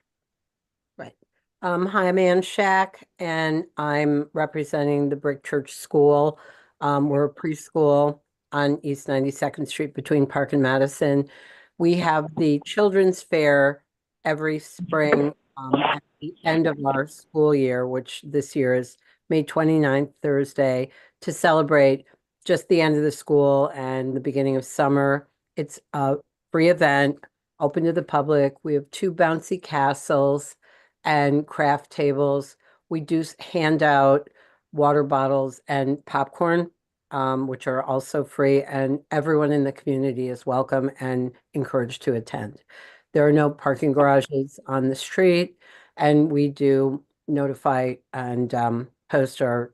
A: Right. Hi, I'm Ann Shack, and I'm representing the Brick Church School. We're a preschool on East 92nd Street between Park and Madison. We have the Children's Fair every spring at the end of our school year, which this year is May 29th, Thursday, to celebrate just the end of the school and the beginning of summer. It's a free event, open to the public. We have 2 bouncy castles and craft tables. We do hand out water bottles and popcorn, which are also free, and everyone in the community is welcome and encouraged to attend. There are no parking garages on the street, and we do notify and post our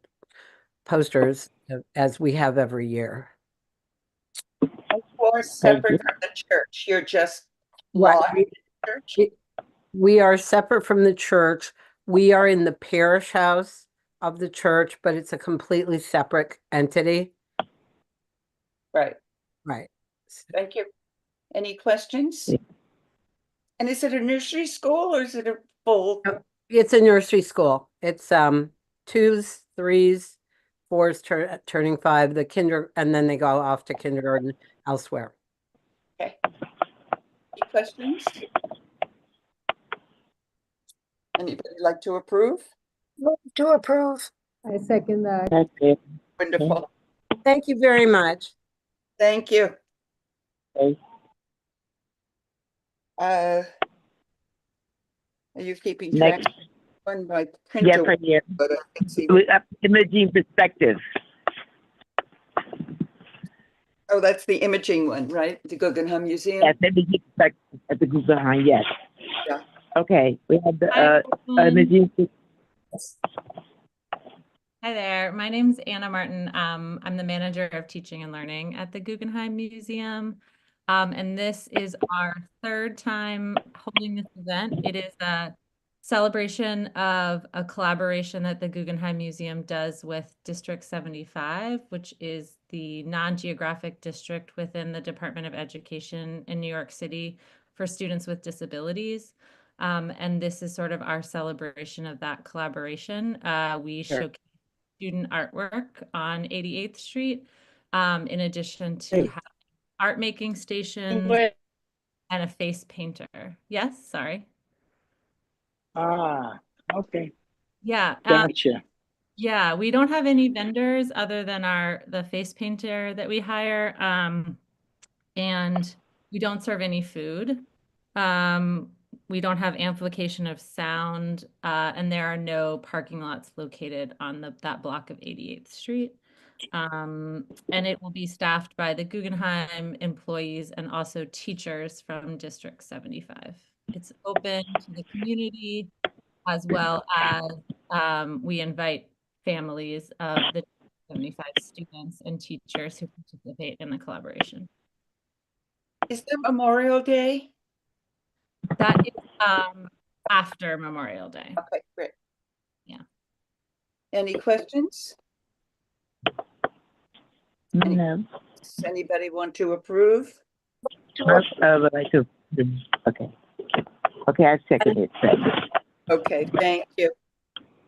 A: posters as we have every year.
B: Or separate from the church. You're just live church.
A: We are separate from the church. We are in the parish house of the church, but it's a completely separate entity.
B: Right.
A: Right.
B: Thank you. Any questions? And is it a nursery school or is it a full?
A: It's a nursery school. It's 2s, 3s, 4s turning 5, and then they go off to kindergarten elsewhere.
B: Okay. Any questions? Anybody like to approve?
U: Move to approve.
C: I second that.
F: That's it.
B: Wonderful.
A: Thank you very much.
B: Thank you.
F: Okay.
B: Are you keeping track?
F: Next.
B: One by
F: Yes,
B: printer,
F: right here.
B: but I can see.
F: Imaging perspective.
B: Oh, that's the imaging one, right? The Guggenheim Museum.
F: Yes, imaging perspective at the Guggenheim. Yes.
B: Yeah.
F: Okay, we have the
D: Hi,
F: imaging.
D: Hi there. My name's Anna Martin. I'm the manager of teaching and learning at the Guggenheim Museum. And this is our 3rd time holding this event. It is a celebration of a collaboration that the Guggenheim Museum does with District 75, which is the non-geographic district within the Department of Education in New York City for students with disabilities. And this is sort of our celebration of that collaboration. We showcase student artwork on 88th Street, in addition to having art making stations and a face painter. Yes, sorry.
L: Ah, okay.
D: Yeah.
L: Gotcha.
D: Yeah, we don't have any vendors other than the face painter that we hire. And we don't serve any food. We don't have amplification of sound, and there are no parking lots located on that block of 88th Street. And it will be staffed by the Guggenheim employees and also teachers from District 75. It's open to the community, as well as we invite families of the 75 students and teachers who participate in the collaboration.
B: Is there Memorial Day?
D: That is after Memorial Day.
B: Okay, great.
D: Yeah.
B: Any questions?
F: No.
B: Does anybody want to approve?
F: Would like to. Okay. Okay, I second it.
B: Okay, thank you.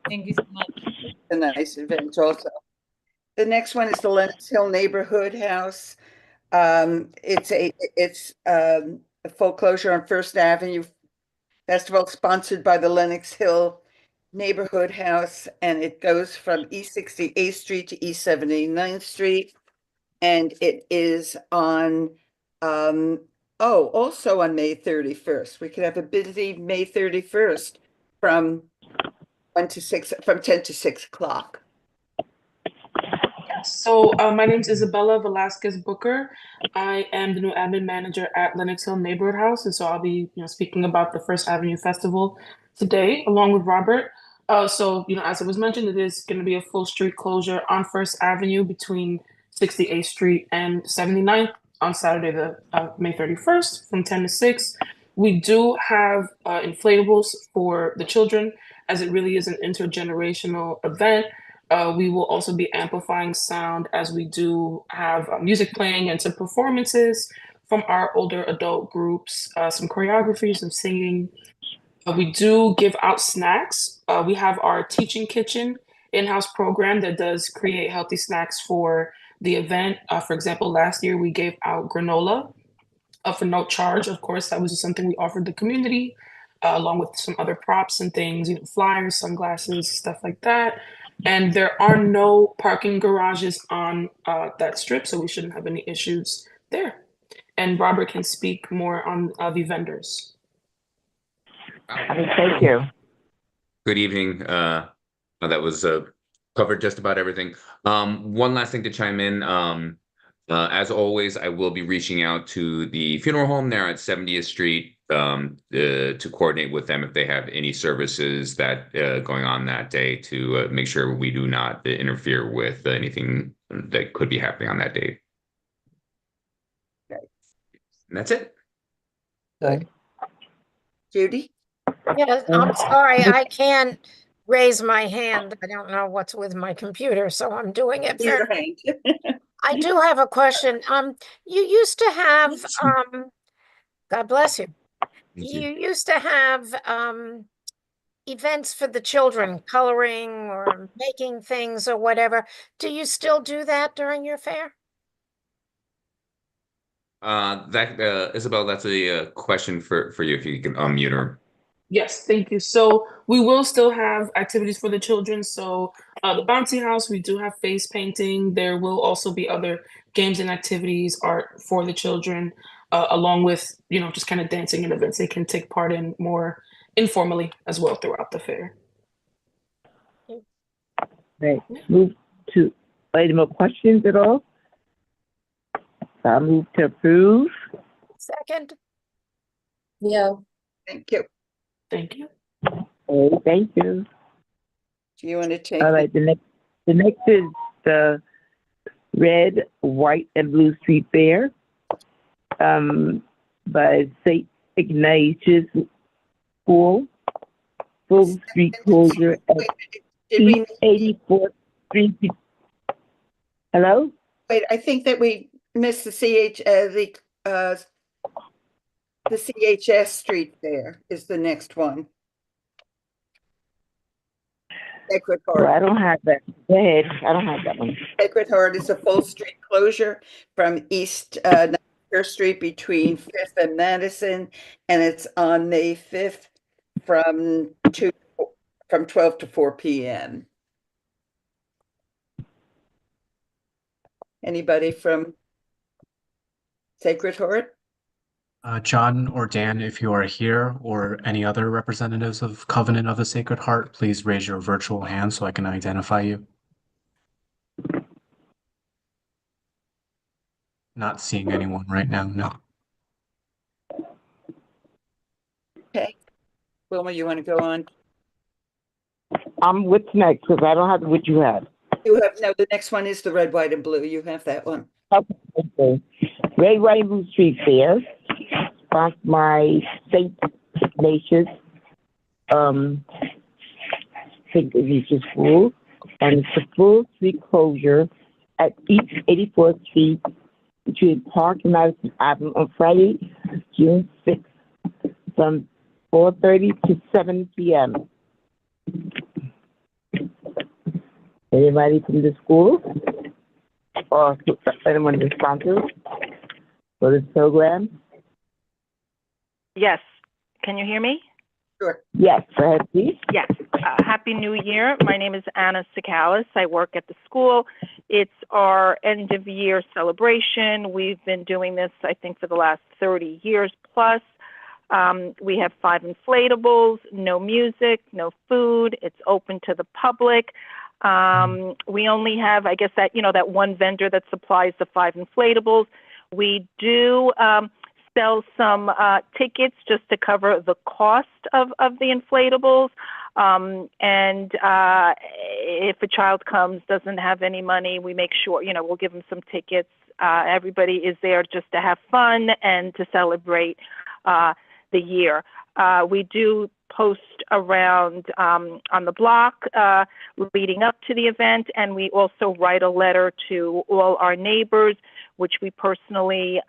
D: Thank you so much.
B: A nice event also. The next one is the Lenox Hill Neighborhood House. It's a full closure on First Avenue festival sponsored by the Lenox Hill Neighborhood House, and it goes from East 68th Street to East 79th Street, and it is on also on May 31st. We could have a busy May 31st from 10 to 6 o'clock.
W: So my name is Isabella Velasquez Booker. I am the new admin manager at Lenox Hill Neighborhood House, and so I'll be speaking about the First Avenue Festival today, along with Robert. So as it was mentioned, it is going to be a full street closure on First Avenue between 68th Street and 79th on Saturday, the May 31st, from 10 to 6. We do have inflatables for the children, as it really is an intergenerational event. We will also be amplifying sound as we do have music playing and some performances from our older adult groups, some choreography, some singing. We do give out snacks. We have our teaching kitchen in-house program that does create healthy snacks for the event. For example, last year we gave out granola for no charge. Of course, that was just something we offered the community, along with some other props and things, flyers, sunglasses, stuff like that. And there are no parking garages on that strip, so we shouldn't have any issues there. And Robert can speak more on the vendors.
F: Thank you.
E: Good evening. That was covered just about everything. One last thing to chime in. As always, I will be reaching out to the funeral home there at 70th Street to coordinate with them if they have any services that going on that day to make sure we do not interfere with anything that could be happening on that date.
B: Okay.
E: And that's it.
B: Good. Judy?
U: Yes, I'm sorry, I can't raise my hand. I don't know what's with my computer, so I'm doing it.
B: Your hand.
U: I do have a question. You used to have, God bless you. You used to have events for the children, coloring or making things or whatever. Do you still do that during your fair?
E: Isabel, that's a question for you if you can unmute her.
W: Yes, thank you. So we will still have activities for the children. So the bouncy house, we do have face painting. There will also be other games and activities, art for the children, along with, just kind of dancing and events they can take part in more informally as well throughout the fair.
F: Right. Move to, any more questions at all? I'll move to approve.
U: Second.
H: Yeah.
B: Thank you.
W: Thank you.
F: Okay, thank you.
B: Do you want to take?
F: All right, the next is the Red, White, and Blue Street Fair by St. Ignatius School. Full street closure at East 84th Street. Hello?
B: Wait, I think that we missed the CHS Street Fair is the next one. Sacred Heart.
F: Well, I don't have that. Go ahead. I don't have that one.
B: Sacred Heart is a full street closure from East 91st Street between 5th and Madison, and it's on May 5th from 12 to 4 p.m. Anybody from Sacred Heart?
G: John or Dan, if you are here, or any other representatives of Covenant of the Sacred Heart, please raise your virtual hand so I can identify you. Not seeing anyone right now, no.
B: Okay. Wilma, you want to go on?
F: What's next? Because I don't have what you have.
B: You have, no, the next one is the Red, White, and Blue. You have that one.
F: Okay. Red, White, and Blue Street Fair. Sponsored by St. Ignatius, St. Ignatius School, and it's a full street closure at East 84th Street between Park and Madison Avenue on Friday, June 6th, from 4:30 to 7 p.m. Anybody from the school or anyone who sponsors for this program?
I: Yes. Can you hear me?
B: Sure.
F: Yes, go ahead, please.
I: Yes. Happy New Year. My name is Anna Sikalis. I work at the school. It's our end of year celebration. We've been doing this, I think, for the last 30 years plus. We have 5 inflatables, no music, no food. It's open to the public. We only have, I guess, that one vendor that supplies the 5 inflatables. We do sell some tickets just to cover the cost of the inflatables. And if a child comes, doesn't have any money, we make sure, we'll give them some tickets. Everybody is there just to have fun and to celebrate the year. We do post around on the block leading up to the event, and we also write a letter to all our neighbors, which we personally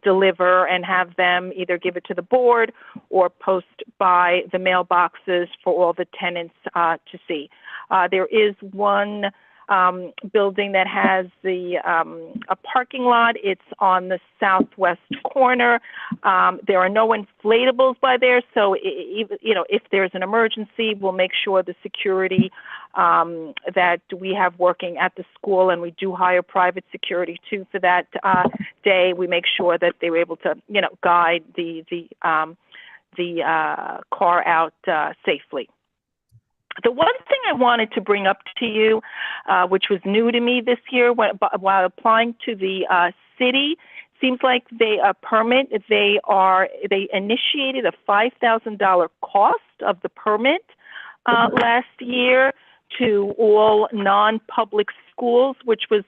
I: deliver and have them either give it to the board or post by the mailboxes for all the tenants to see. There is one building that has a parking lot. It's on the southwest corner. There are no inflatables by there, so if there's an emergency, we'll make sure the security that we have working at the school, and we do hire private security too for that day. We make sure that they were able to, guide the car out safely. The one thing I wanted to bring up to you, which was new to me this year while applying to the city, seems like they initiated a $5,000 cost of the permit last year to all non-public schools, which was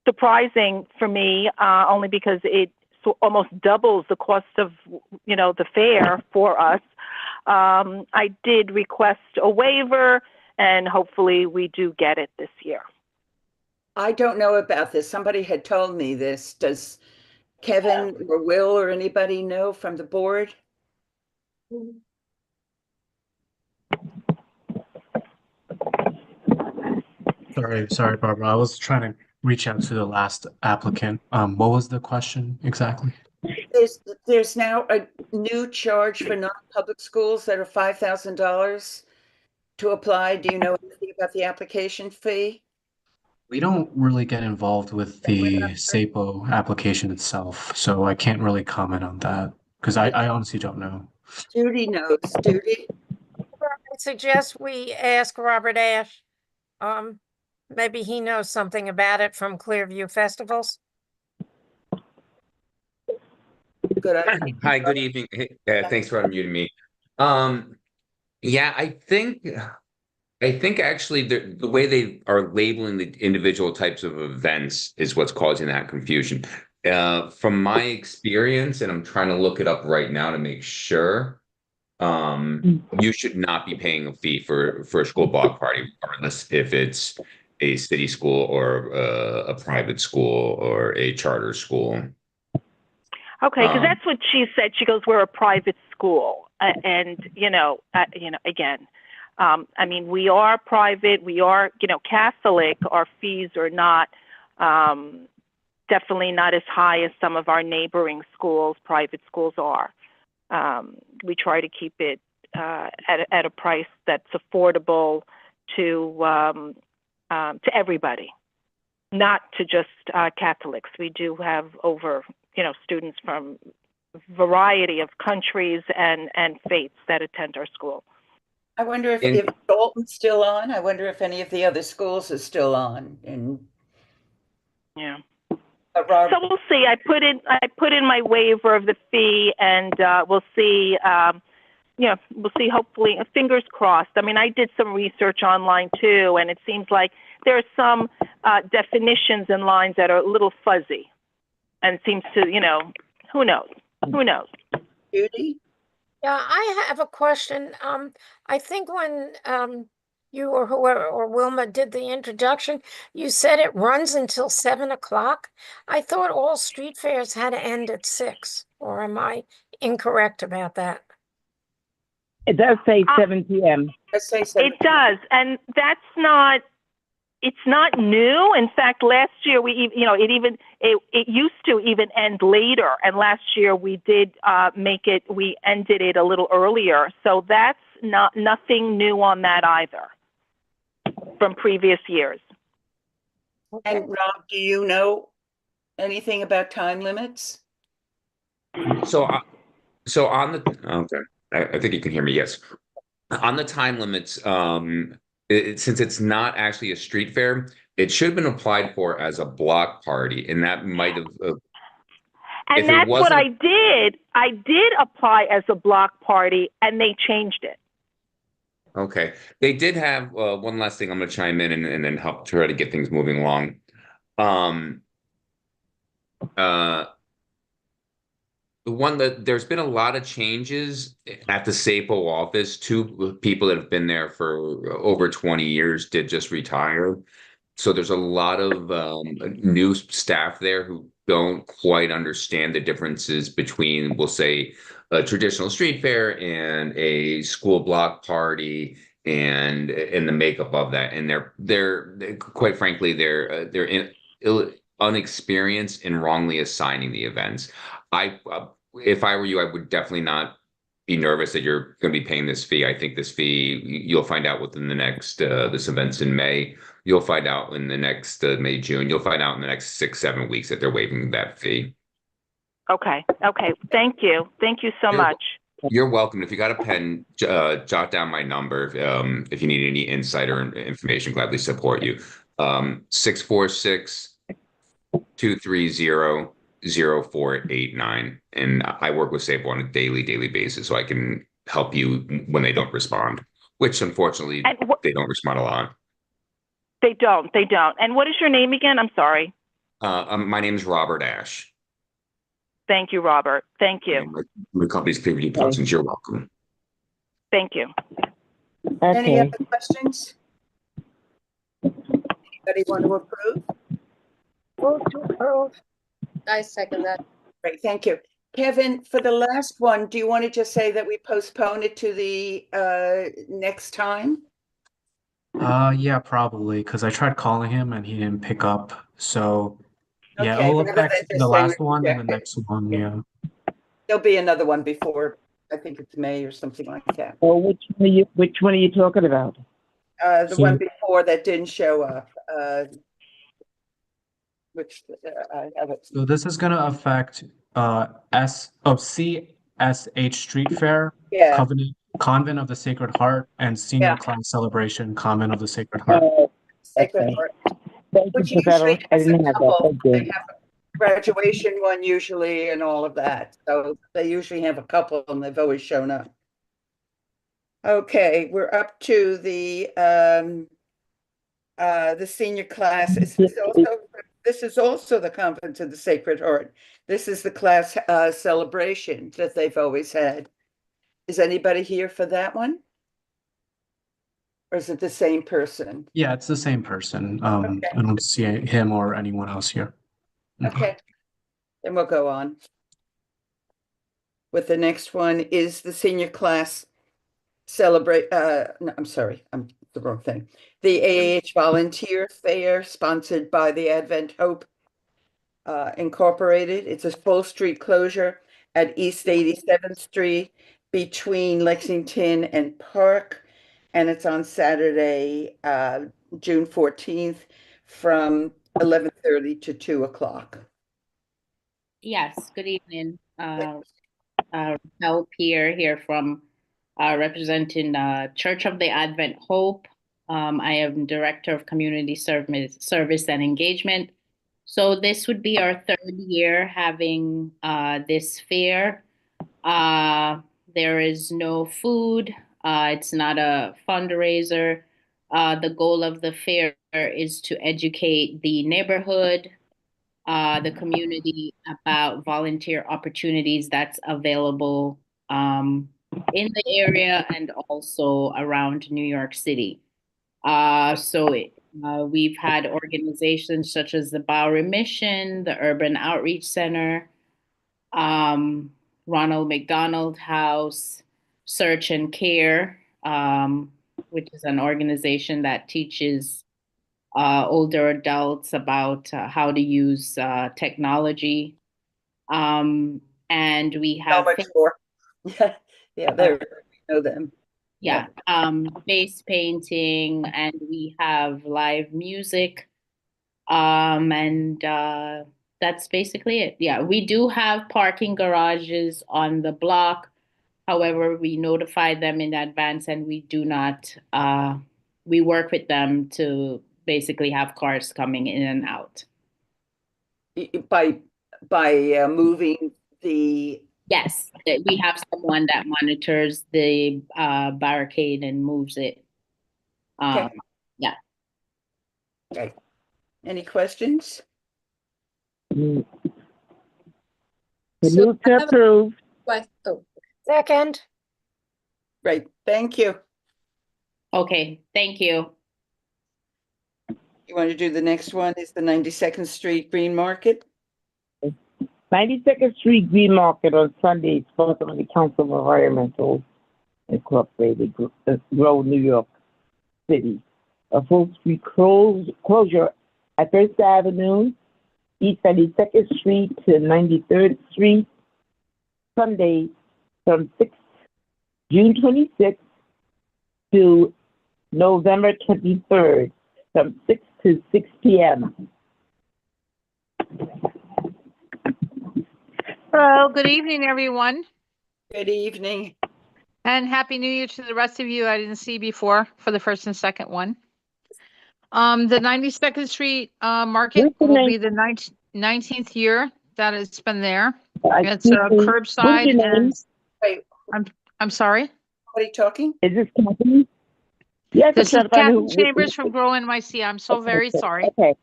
I: surprising for me, only because it almost doubles the cost of the fare for us. I did request a waiver, and hopefully we do get it this year.
B: I don't know about this. Somebody had told me this. Does Kevin or Will or anybody know from the board?
G: Sorry, Barbara. I was trying to reach out to the last applicant. What was the question exactly?
B: There's now a new charge for non-public schools that are $5,000 to apply. Do you know anything about the application fee?
G: We don't really get involved with the SAPO application itself, so I can't really comment on that because I honestly don't know.
B: Judy knows. Judy?
U: I suggest we ask Robert Ash. Maybe he knows something about it from Clearview Festivals.
B: Good idea.
E: Hi, good evening. Hey, thanks for unmuting me. Yeah, I think actually the way they are labeling the individual types of events is what's causing that confusion. From my experience, and I'm trying to look it up right now to make sure, you should not be paying a fee for a school block party, regardless if it's a city school or a private school or a charter school.
I: Okay, because that's what she said. She goes, "We're a private school," and again, I mean, we are private. We are, Catholic. Our fees are not definitely not as high as some of our neighboring schools. Private schools are. We try to keep it at a price that's affordable to everybody, not to just Catholics. We do have over students from a variety of countries and faiths that attend our school.
B: I wonder if Dalton's still on. I wonder if any of the other schools are still on.
I: Yeah. So we'll see. I put in my waiver of the fee, and we'll see. We'll see. Hopefully, fingers crossed. I mean, I did some research online too, and it seems like there are some definitions and lines that are a little fuzzy. And it seems to, who knows? Who knows?
B: Judy?
U: Yeah, I have a question. I think when you or whoever or Wilma did the introduction, you said it runs until 7 o'clock. I thought all street fairs had to end at 6, or am I incorrect about that?
F: It does say 7 p.m.
I: It does, and that's not. It's not new. In fact, last year it used to even end later, and last year we did we ended it a little earlier. So that's nothing new on that either from previous years.
B: And Rob, do you know anything about time limits?
E: So on the I think you can hear me. Yes, on the time limits. Since it's not actually a street fair, it should have been applied for as a block party, and that might have.
I: And that's what I did. I did apply as a block party, and they changed it.
E: Okay, they did have one last thing. I'm going to chime in and then help try to get things moving along. one that there's been a lot of changes at the SAPO office. Two people that have been there for over 20 years did just retire. So there's a lot of new staff there who don't quite understand the differences between, we'll say, a traditional street fair and a school block party and the makeup of that. And they're quite frankly, unexperienced in wrongly assigning the events. If I were you, I would definitely not be nervous that you're going to be paying this fee. I think this fee, you'll find out within the next, this event's in May. You'll find out in the next May, June. You'll find out in the next 6-7 weeks that they're waiving that fee.
I: Okay. Okay. Thank you. Thank you so much.
E: You're welcome. If you got a pen, jot down my number. If you need any insight or information, gladly support you. 646-230-0489. And I work with SAPO on a daily basis, so I can help you when they don't respond, which unfortunately they don't respond a lot.
I: They don't. And what is your name again? I'm sorry.
E: My name is Robert Ash.
I: Thank you, Robert. Thank you.
E: My company's Clearview Productions. You're welcome.
I: Thank you.
B: Any other questions? Anybody want to approve?
H: Move to approve. I second that.
B: Great, thank you. Kevin, for the last one, do you want to just say that we postpone it to the next time?
G: Yeah, probably, because I tried calling him and he didn't pick up. So yeah,
B: Okay,
G: it'll
B: rather than
G: affect
B: just
G: the
B: say
G: last
B: we
G: one and the
B: reject it.
G: next one, yeah.
B: There'll be another one before, I think it's May or something like that.
F: Well, which one are you talking about?
B: The one before that didn't show up, which I have it.
G: So this is gonna affect CSH Street Fair,
B: Yeah.
G: Convent of the Sacred Heart, and Senior
B: Yeah.
G: Class Celebration, Convent of the Sacred Heart.
B: Sacred Heart.
F: Thank
B: Which
F: you for that.
B: usually
F: I
B: has a
F: didn't have that.
B: couple.
F: Thank you.
B: They have a graduation one usually and all of that. So they usually have a couple and they've always shown up. Okay, we're up to the senior class. This is also the Convent of the Sacred Heart. This is the class celebration that they've always had. Is anybody here for that one? Or is it the same person?
G: Yeah, it's the same person.
B: Okay.
G: I don't see him or anyone else here.
B: Okay, then we'll go on. With the next one is the senior class celebrate, no, I'm sorry, I'm the wrong thing. The AAH Volunteer Fair sponsored by the Advent Hope Incorporated. It's a full street closure at East 87th Street between Lexington and Park. And it's on Saturday, June 14th from 11:30 to 2 o'clock.
J: Yes, good evening. Raquel Pierre here from representing Church of the Advent Hope. I am Director of Community Service and Engagement. So this would be our third year having this fair. There is no food. It's not a fundraiser. The goal of the fair is to educate the neighborhood, the community about volunteer opportunities that's available in the area and also around New York City. We've had organizations such as the Bowery Mission, the Urban Outreach Center, Ronald McDonald House, Search and Care, which is an organization that teaches older adults about how to use technology. And we have
B: so much more. Yeah, we know them.
J: Yeah, face painting, and we have live music. And that's basically it. Yeah, we do have parking garages on the block. However, we notify them in advance and we do not, we work with them to basically have cars coming in and out.
B: By moving the...
J: Yes, we have someone that monitors the barricade and moves it.
B: Okay.
J: Yeah.
B: Okay. Any questions?
U: So
F: Move to approve.
U: second,
B: Right, thank you.
J: Okay, thank you.
B: You want to do the next one is the 92nd Street Green Market?
F: 92nd Street Green Market on Sunday, sponsored by the Council of Environmental Incorporated, Grove, New York City. A full street closure at First Avenue, East 92nd Street to 93rd Street, Sunday from June 26th to November 23rd, from 6 to 6 p.m.
K: Hello, good evening, everyone,
B: Good evening.
K: and Happy New Year to the rest of you I didn't see before for the first and second one. The 92nd Street Market will be the 19th year that it's been there. It's curbside and
B: Wait,
K: I'm sorry.
B: what are you talking?
F: Is this Kathy? Yes,
K: This is
F: I'm trying to find
K: Kathy Chambers from Grow NYC. I'm so very sorry.
F: Okay.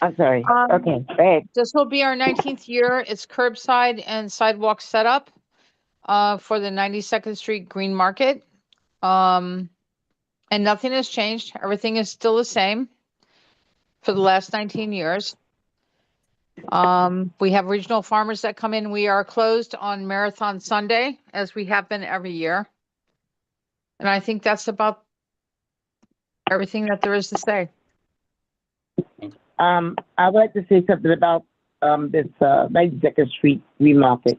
F: I'm sorry. Okay, go ahead.
K: This will be our 19th year. It's curbside and sidewalk setup for the 92nd Street Green Market. And nothing has changed. Everything is still the same for the last 19 years. We have regional farmers that come in. We are closed on Marathon Sunday, as we have been every year. And I think that's about everything that there is to say.
F: I'd like to say something about this 92nd Street Green Market.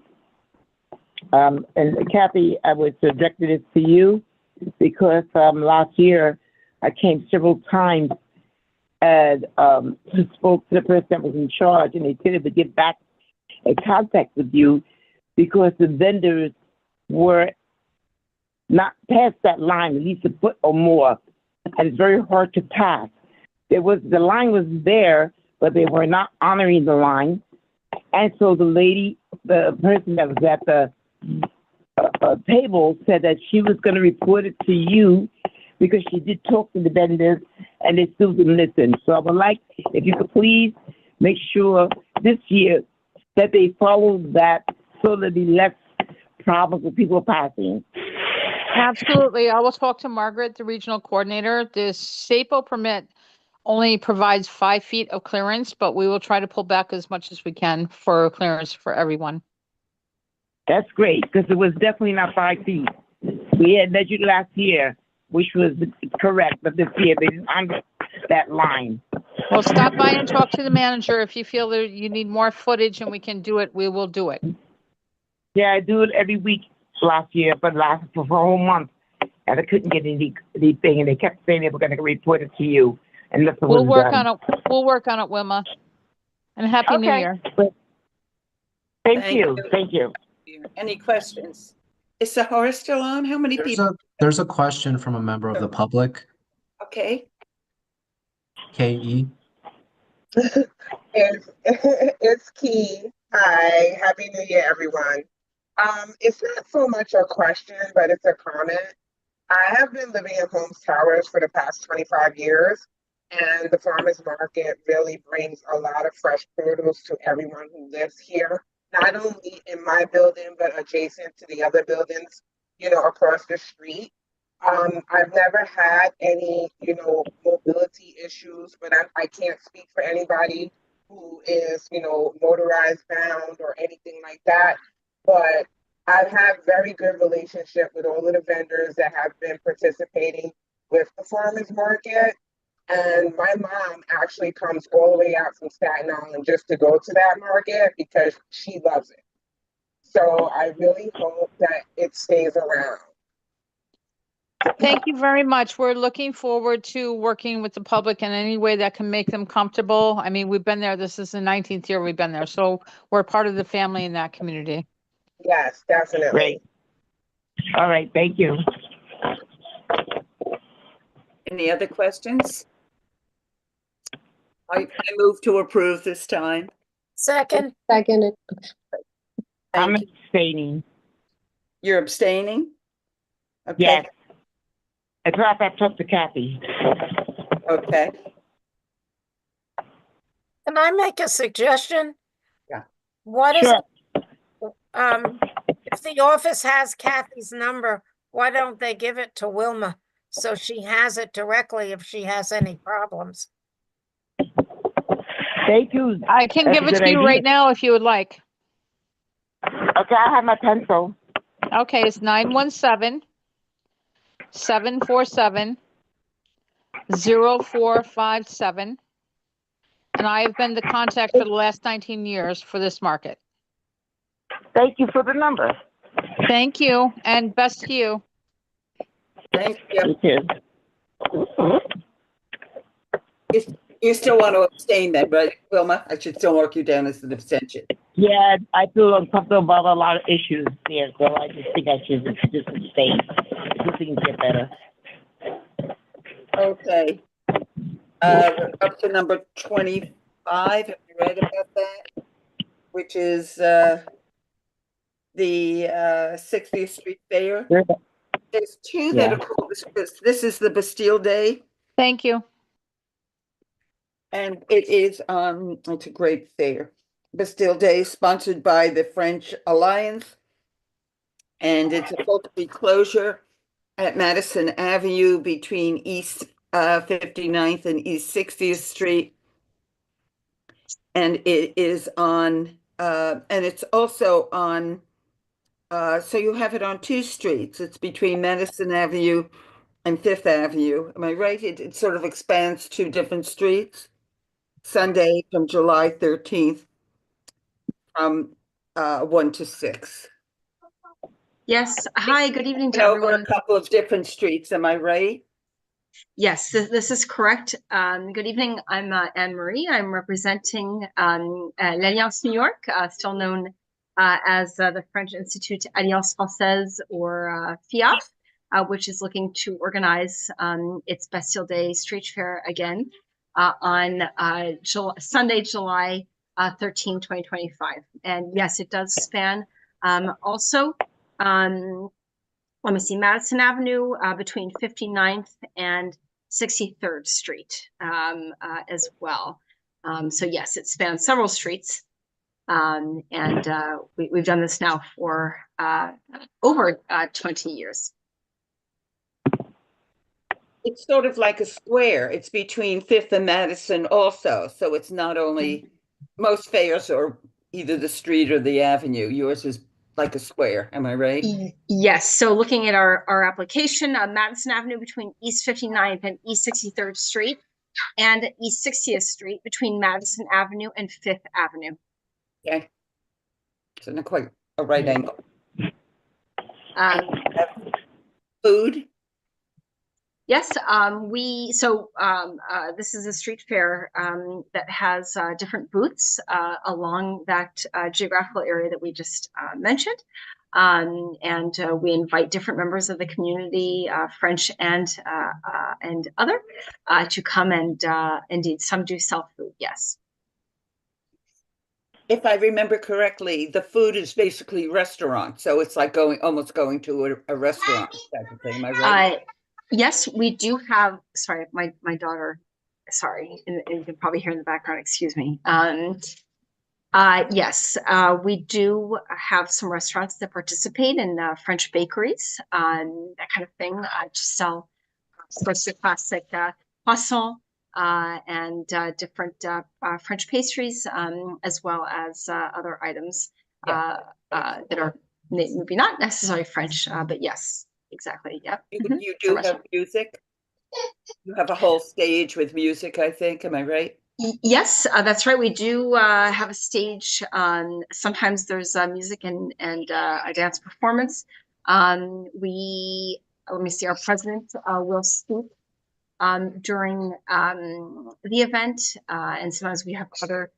F: And Kathy, I was directed it to you because last year I came several times and spoke to the person that was in charge, and they said to get back in contact with you because the vendors were not past that line, at least a foot or more, and it's very hard to pass. The line was there, but they were not honoring the line. And so the person that was at the table said that she was going to report it to you because she did talk to the vendors and they still didn't listen. So I would like, if you could please make sure this year that they follow that so there'll be less problems with people passing.
K: Absolutely. I will talk to Margaret, the regional coordinator. The SAPO permit only provides 5 feet of clearance, but we will try to pull back as much as we can for clearance for everyone.
F: That's great, because it was definitely not 5 feet. We had measured last year, which was correct, but this year they didn't honor that line.
K: Well, stop by and talk to the manager. If you feel that you need more footage and we can do it, we will do it.
F: Yeah, I do it every week last year, but lasted for a whole month, and I couldn't get anything, and they kept saying they were going to report it to you. And
K: we'll work on it. We'll work on it, Wilma. And Happy New Year.
F: Thank you. Thank you.
B: Any questions? Is Sahara still on? How many people?
G: There's a question from a member of the public.
B: Okay.
G: KE.
M: It's Key. Hi, Happy New Year, everyone. It's not so much a question, but it's a comment. I have been living in Holmes Towers for the past 25 years, and the farmers market really brings a lot of fresh produce to everyone who lives here, not only in my building, but adjacent to the other buildings, across the street. I've never had any, mobility issues, but I can't speak for anybody who is, motorized bound or anything like that. But I've had very good relationship with all of the vendors that have been participating with the farmers market. And my mom actually comes all the way out from Staten Island just to go to that market because she loves it. So I really hope that it stays around.
K: Thank you very much. We're looking forward to working with the public in any way that can make them comfortable. I mean, we've been there. This is the 19th year we've been there. So we're part of the family in that community.
M: Yes, definitely.
F: Great. All right. Thank you.
B: Any other questions? I move to approve this time.
U: second.
F: I'm abstaining.
B: You're abstaining? Okay.
F: Yes. It's not that talk to Kathy.
B: Okay.
U: Can I make a suggestion?
B: Yeah.
U: What is
F: Sure.
U: if the office has Kathy's number, why don't they give it to Wilma so she has it directly if she has any problems?
F: Thank you.
K: I can
F: That's
K: give
F: a
K: it
F: good
K: to you
F: idea.
K: right now if you would like.
F: Okay, I have my pencil.
K: Okay, it's 917-747-0457. And I have been the contact for the last 19 years for this market.
F: Thank you for the number.
K: Thank you, and best to you.
B: Thank you.
F: You too.
B: You still want to abstain then, right, Wilma? I should still mark you down as an abstention.
F: Yeah, I feel uncomfortable about a lot of issues there, so I just think I should just abstain. Until things get better.
B: Okay. We're up to number 25. Have you read about that? Which is the 60th Street Fair. There's two that are called this is the Bastille Day.
K: Thank you.
B: And it is it's a great fair. Bastille Day, sponsored by the French Alliance. And it's a full closure at Madison Avenue between East 59th and East 60th Street. And it is on, and it's also on, so you have it on two streets. It's between Madison Avenue and Fifth Avenue. Am I right? It sort of expands two different streets. Sunday from July 13th from 1 to 6.
N: Yes. Hi, good evening to
B: Over
N: everyone.
B: a couple of different streets, am I right?
N: Yes, this is correct. Good evening. I'm Anne Marie. I'm representing l'Alliance New York, still known as the French Institute Alliance Française, or FIAF, which is looking to organize its Bastille Day Street Fair again on Sunday, July 13, 2025. And yes, it does span also let me see, Madison Avenue between 59th and 63rd Street as well. So yes, it spans several streets. And we've done this now for over 20 years.
B: It's sort of like a square. It's between Fifth and Madison also. So it's not only, most fairs are either the street or the avenue. Yours is like a square. Am I right?
N: Yes. So looking at our application, Madison Avenue between East 59th and East 63rd Street, and East 60th Street between Madison Avenue and Fifth Avenue.
B: Okay. So not quite a right angle. Food?
N: Yes, this is a street fair that has different booths along that geographical area that we just mentioned. We invite different members of the community, French and other, to come, and indeed some do sell food, yes.
B: If I remember correctly, the food is basically restaurant. So it's like almost going to a restaurant type of thing. Am I right?
N: Yes, we do have, sorry, my daughter, sorry, and you can probably hear in the background, excuse me. Yes, we do have some restaurants that participate in French bakeries, that kind of thing, to sell, of course, the classic croissant and different French pastries, as well as other items that are maybe not necessarily French, but yes. Exactly. Yep.
B: You do have music. You have a whole stage with music, I think. Am I right?
N: Yes, that's right. We do have a stage. Sometimes there's music and a dance performance. Let me see, our president will speak during the event, and sometimes we have other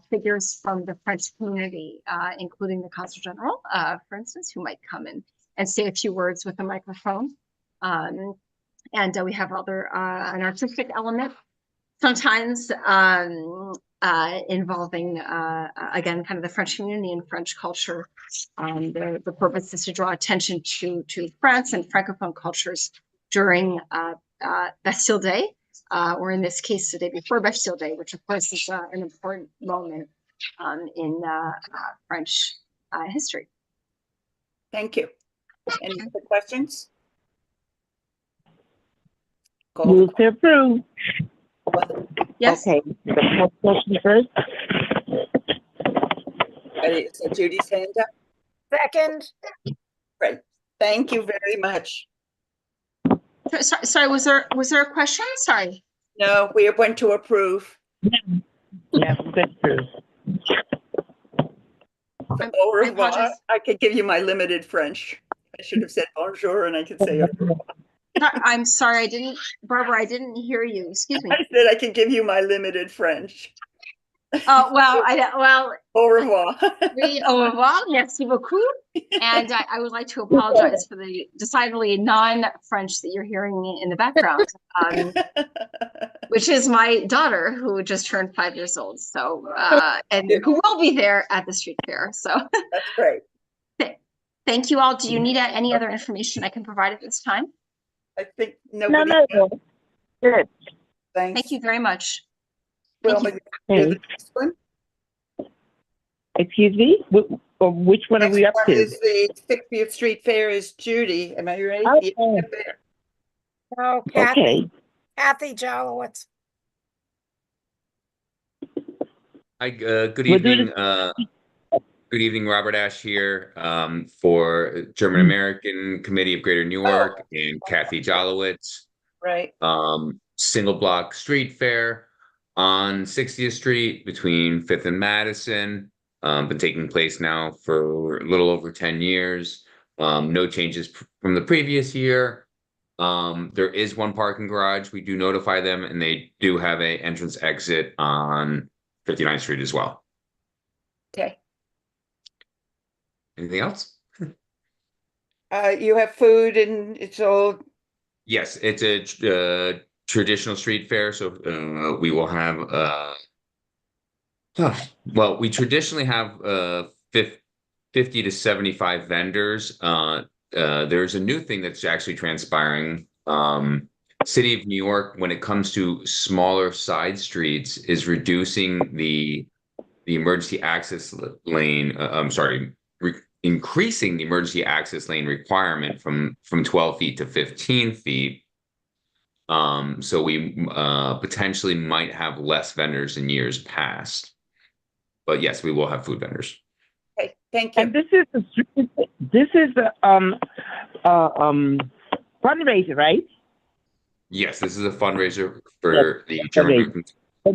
N: figures from the French community, including the Consul General, for instance, who might come in and say a few words with a microphone. And we have an artistic element, sometimes involving, again, kind of the French community and French culture. The purpose is to draw attention to France and Francophone cultures during Bastille Day, or in this case, the day before Bastille Day, which of course is an important moment in French history.
B: Thank you. Any other questions?
F: Move to approve.
N: Yes.
F: Okay, the first question first.
B: Ready? So Judy's hand up.
U: Second.
B: Great. Thank you very much.
N: Sorry, was there a question? Sorry.
B: No, we went to approve.
F: Yeah, good approve.
B: Au revoir.
N: apologize.
B: I could give you my limited French. I should have said bonjour and I could say au revoir.
N: I'm sorry, Barbara, I didn't hear you. Excuse me.
B: I said I could give you my limited French.
N: Oh, well,
B: Au revoir.
N: oui, au revoir, merci beaucoup. And I would like to apologize for the decidedly non-French that you're hearing in the background, which is my daughter who just turned 5 years old. So, and who will be there at the street fair. So
B: that's great.
N: Thank you all. Do you need any other information I can provide at this time?
B: I think nobody.
F: No. Good.
B: Thanks.
N: Thank you very much.
B: Well,
N: Thank
B: do the next one.
F: Excuse me? Which one are we up
B: Next one
F: to?
B: is the 60th Street Fair is Judy. Am I ready?
F: Okay.
U: Oh, Kathy.
F: Okay.
U: Kathy Jolowitz.
E: Hi, good evening. Good evening, Robert Ash here for German American Committee of Greater Newark and Kathy Jolowitz.
B: Right.
E: Single block street fair on 60th Street between 5th and Madison. Been taking place now for a little over 10 years. No changes from the previous year. There is one parking garage. We do notify them, and they do have a entrance exit on 59th Street as well.
B: Okay.
E: Anything else?
B: You have food and it's all.
E: Yes, it's a traditional street fair, so we will have well, we traditionally have 50 to 75 vendors. There's a new thing that's actually transpiring. City of New York, when it comes to smaller side streets, is reducing the emergency access lane. Increasing the emergency access lane requirement from 12 feet to 15 feet. So we potentially might have less vendors in years past. But yes, we will have food vendors.
B: Okay, thank you.
F: And this is a fundraiser, right?
E: Yes, this is a fundraiser for the German American.
F: For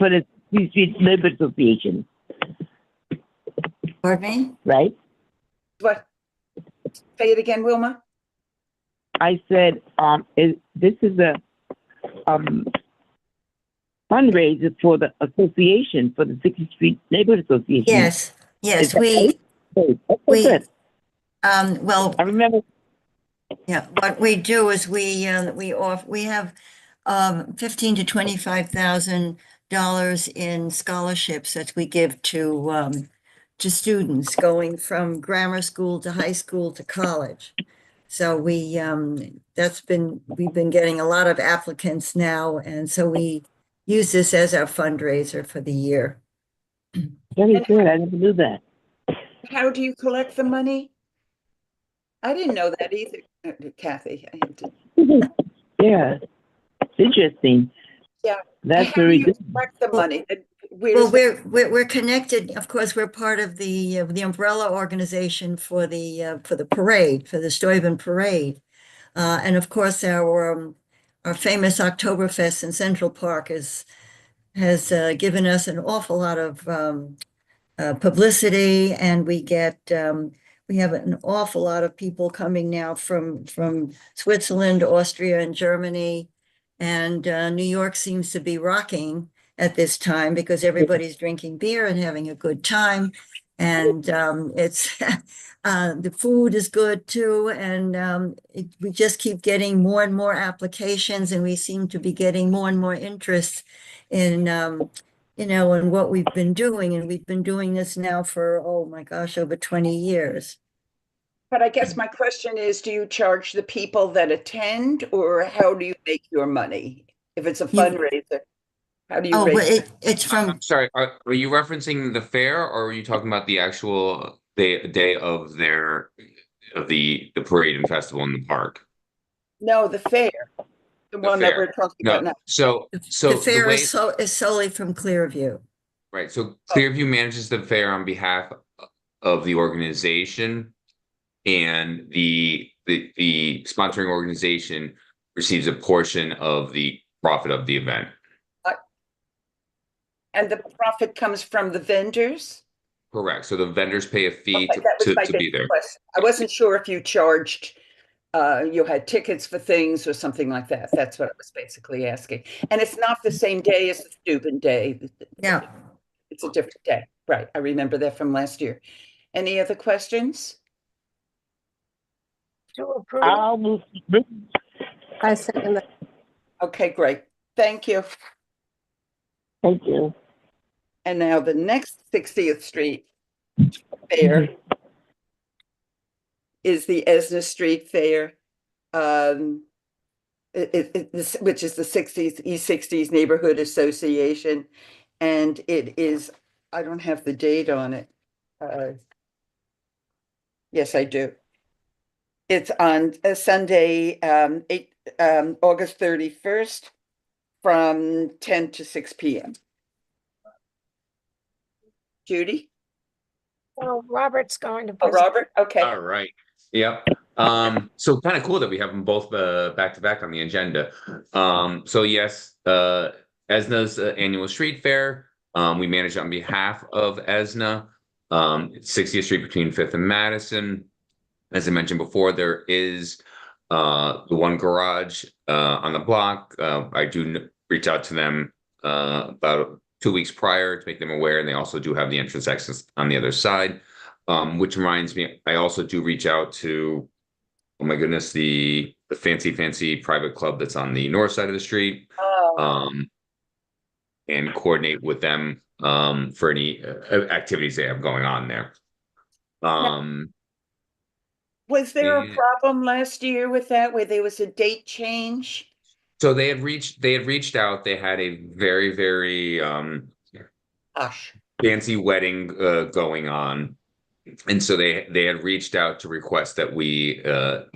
F: the Street Labor Association.
O: Pardon me?
F: Right?
B: What? Say it again, Wilma.
F: I said, this is a fundraiser for the association, for the 60th Street Neighborhood Association.
O: Yes,
F: Is that right? Good.
O: Well,
F: I remember.
O: Yeah, what we do is we have $15,000 to $25,000 in scholarships that we give to students going from grammar school to high school to college. So we've been getting a lot of applicants now, and so we use this as our fundraiser for the year.
F: Very good. I never knew that.
B: How do you collect the money? I didn't know that either, Kathy. I had to.
F: Yeah, it's interesting.
B: Yeah,
F: that's
B: how
F: very
B: do you
F: good.
B: collect the money?
O: Well, we're connected. Of course, we're part of the umbrella organization for the parade, for the Steuben Parade, and of course our famous Oktoberfest in Central Park has given us an awful lot of publicity, and we have an awful lot of people coming now from Switzerland, Austria, and Germany, and New York seems to be rocking at this time because everybody's drinking beer and having a good time, and it's the food is good too, and we just keep getting more and more applications, and we seem to be getting more and more interest in in what we've been doing, and we've been doing this now for, oh my gosh, over 20 years.
B: But I guess my question is, do you charge the people that attend, or how do you make your money? If it's a fundraiser, how do you raise
O: it's from.
E: I'm sorry, are you referencing the fair, or are you talking about the actual day of the parade and festival in the park.
B: No, the fair, the one that
E: fair.
B: we're talking
E: No,
B: about now.
E: so
O: The fair
E: way
O: is solely from Clearview.
E: right. So Clearview manages the fair on behalf of the organization, and the sponsoring organization receives a portion of the profit of the event.
B: And the profit comes from the vendors?
E: Correct. So the vendors pay a fee
B: Okay, that was my
E: to be
B: big
E: there.
B: question. I wasn't sure if you charged, you had tickets for things or something like that. That's what I was basically asking. And it's not the same day as the Steuben Day.
O: Yeah.
B: It's a different day. Right. I remember that from last year. Any other questions?
U: To approve.
F: I'll move.
H: I second that.
B: Okay, great. Thank you.
F: Thank you.
B: And now the next 60th Street Fair is the Esna Street Fair, which is the 60s E60s Neighborhood Association, and it is, I don't have the date on it. Yes, I do. It's on a Sunday, August 31st from 10 to 6 p.m. Judy?
U: So Robert's going to
B: Oh,
U: present.
B: Robert? Okay.
E: All right. Yep. So kind of cool that we have them both back to back on the agenda. So yes, ESNA's annual street fair. We manage it on behalf of ESNA. 60th Street between 5th and Madison. As I mentioned before, there is the one garage on the block. I do reach out to them about 2 weeks prior to make them aware, and they also do have the entrance exits on the other side. Which reminds me, I also do reach out to, oh my goodness, the fancy private club that's on the north side of the street, and coordinate with them for any activities they have going on there.
B: Was there a
E: and-
B: problem last year with that, where there was a date change?
E: So they had reached out. They had a very
B: Hush.
E: fancy wedding going on. And so they had reached out to request that we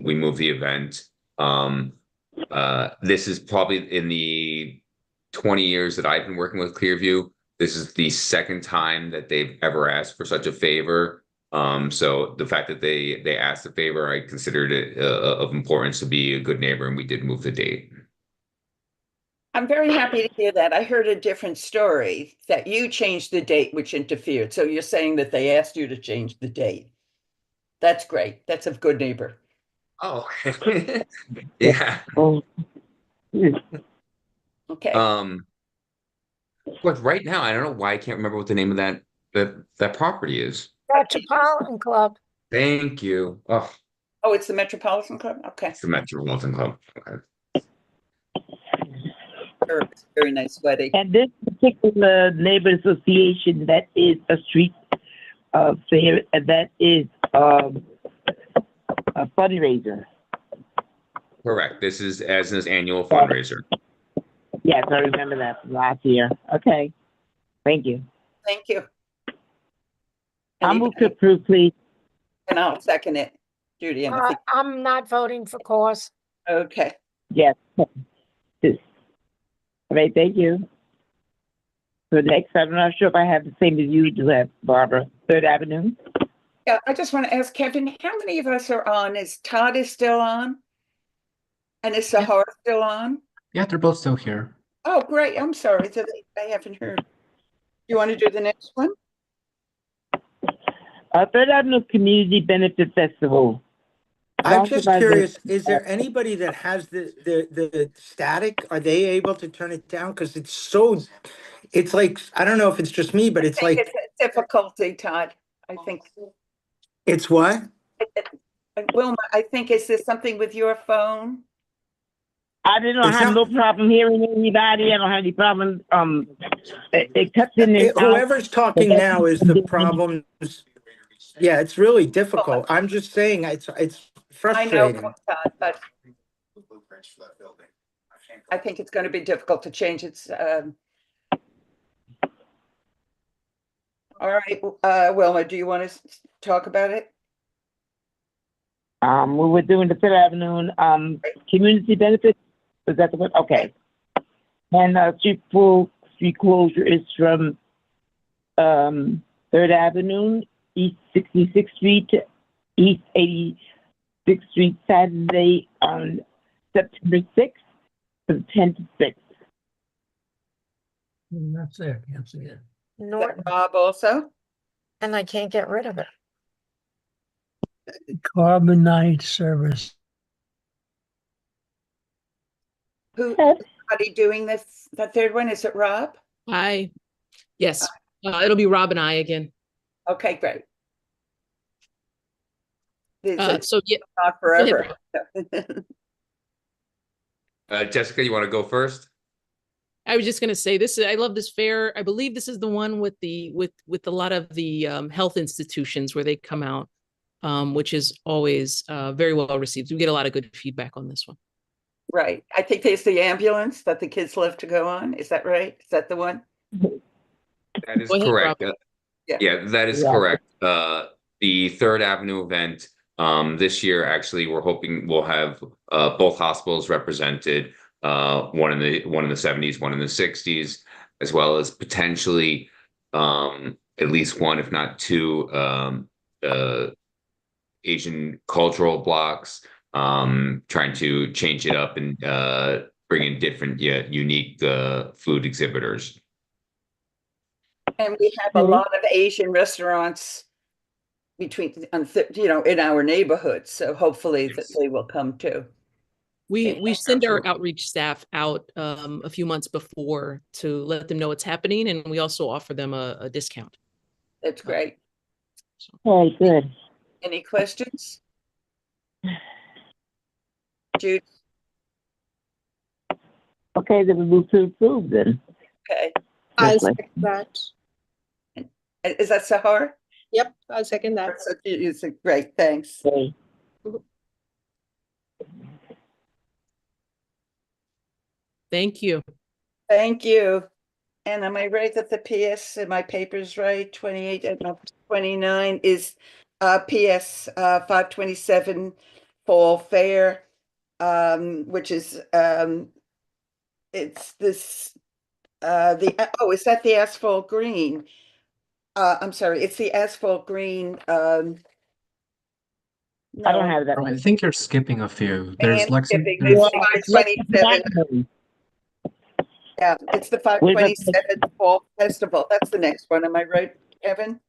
E: move the event. This is probably in the 20 years that I've been working with Clearview, this is the second time that they've ever asked for such a favor. So the fact that they asked the favor, I considered it of importance to be a good neighbor, and we did move the date.
B: I'm very happy to hear that. I heard a different story, that you changed the date, which interfered. So you're saying that they asked you to change the date. That's great. That's a good neighbor.
E: Oh, yeah.
B: Okay.
E: But right now, I don't know why I can't remember what the name of that property is.
U: Metropolitan Club.
E: Thank you. Oh,
B: It's the Metropolitan Club? Okay.
E: it's the Metropolitan Club. Okay.
B: It's a very nice wedding.
F: And this particular neighbor association, that is a street fair, and that is a fundraiser.
E: Correct. This is ESNA's annual fundraiser.
F: Yes, I remember that from last year. Okay. Thank you.
B: Thank you.
F: I'll move to approve, please.
B: And I'll second it. Judy,
U: I'm not voting for cause.
B: Okay.
F: Yes. All right, thank you. So next, I'm not sure if I have the same as you do have, Barbara. 3rd Avenue.
B: Yeah, I just want to ask Kevin, how many of us are on? Is Todd still on? And is Sahar still on?
G: Yeah, they're both still here.
B: Oh, great. I'm sorry. I haven't heard. You want to do the next one?
F: 3rd Avenue Community Benefit Festival.
P: I'm just curious, is there anybody that has the static? Are they able to turn it down? Because it's like, I don't know if it's just me, but it's like.
B: It's a difficulty, Todd. I think.
P: It's what?
B: Wilma, I think, is there something with your phone?
F: I don't have no problem hearing anybody. I don't have any problem. It cuts in and out.
P: Whoever's talking now is the problem. Yeah, it's really difficult. I'm just saying, it's frustrating.
B: I know, Todd, but I think it's going to be difficult to change. It's All right, Wilma, do you want to talk about it?
F: We were doing the Fifth Avenue, community benefits. Is that the one? Okay. And, street closure is from, 3rd Avenue, East 66th Street to East 86th Street, Saturday on September 6th from 10 to 6.
Q: That's there, can't see it.
U: Norton,
B: Bob also?
U: and I can't get rid of it.
Q: Carbonite service.
B: Somebody doing this, that third one? Is it Rob?
R: Hi. Yes, it'll be Rob and I again.
B: Okay, great.
R: So yeah,
B: not forever.
E: Jessica, you want to go first?
R: I was just going to say this. I love this fair. I believe this is the one with the with a lot of the health institutions where they come out, which is always very well received. We get a lot of good feedback on this one.
B: Right. I think there's the ambulance that the kids love to go on. Is that right? Is that the one?
E: That is
R: Go ahead,
E: correct.
R: Rob.
B: Yeah.
E: That is correct. The Third Avenue event this year, actually, we're hoping we'll have both hospitals represented. One in the 70s, one in the 60s, as well as potentially at least one, if not two, Asian cultural blocks. Trying to change it up and bring in different, unique food exhibitors.
B: And we have a lot of Asian restaurants between, in our neighborhood. So hopefully that they will come too.
R: We send our outreach staff out a few months before to let them know what's happening, and we also offer them a discount.
B: That's great.
F: Okay, good.
B: Any questions? Jude?
F: Okay, then we move to approve then.
B: Okay.
H: I'll second that.
B: Is that Sahar?
H: Yep, I'll second that.
B: Great, thanks.
F: Okay.
R: Thank you.
B: Thank you. And am I right that the PS in my paper's right? 28 and 29 is PS 527 Fall Fair, which is it's this is that the asphalt green? I'm sorry, it's the asphalt green.
F: I don't have that.
G: I think you're skipping a few. There's
B: Skipping.
G: Lexington.
B: It's 527. Yeah, it's the 527 Fall Festival. That's the next one. Am I right, Kevin?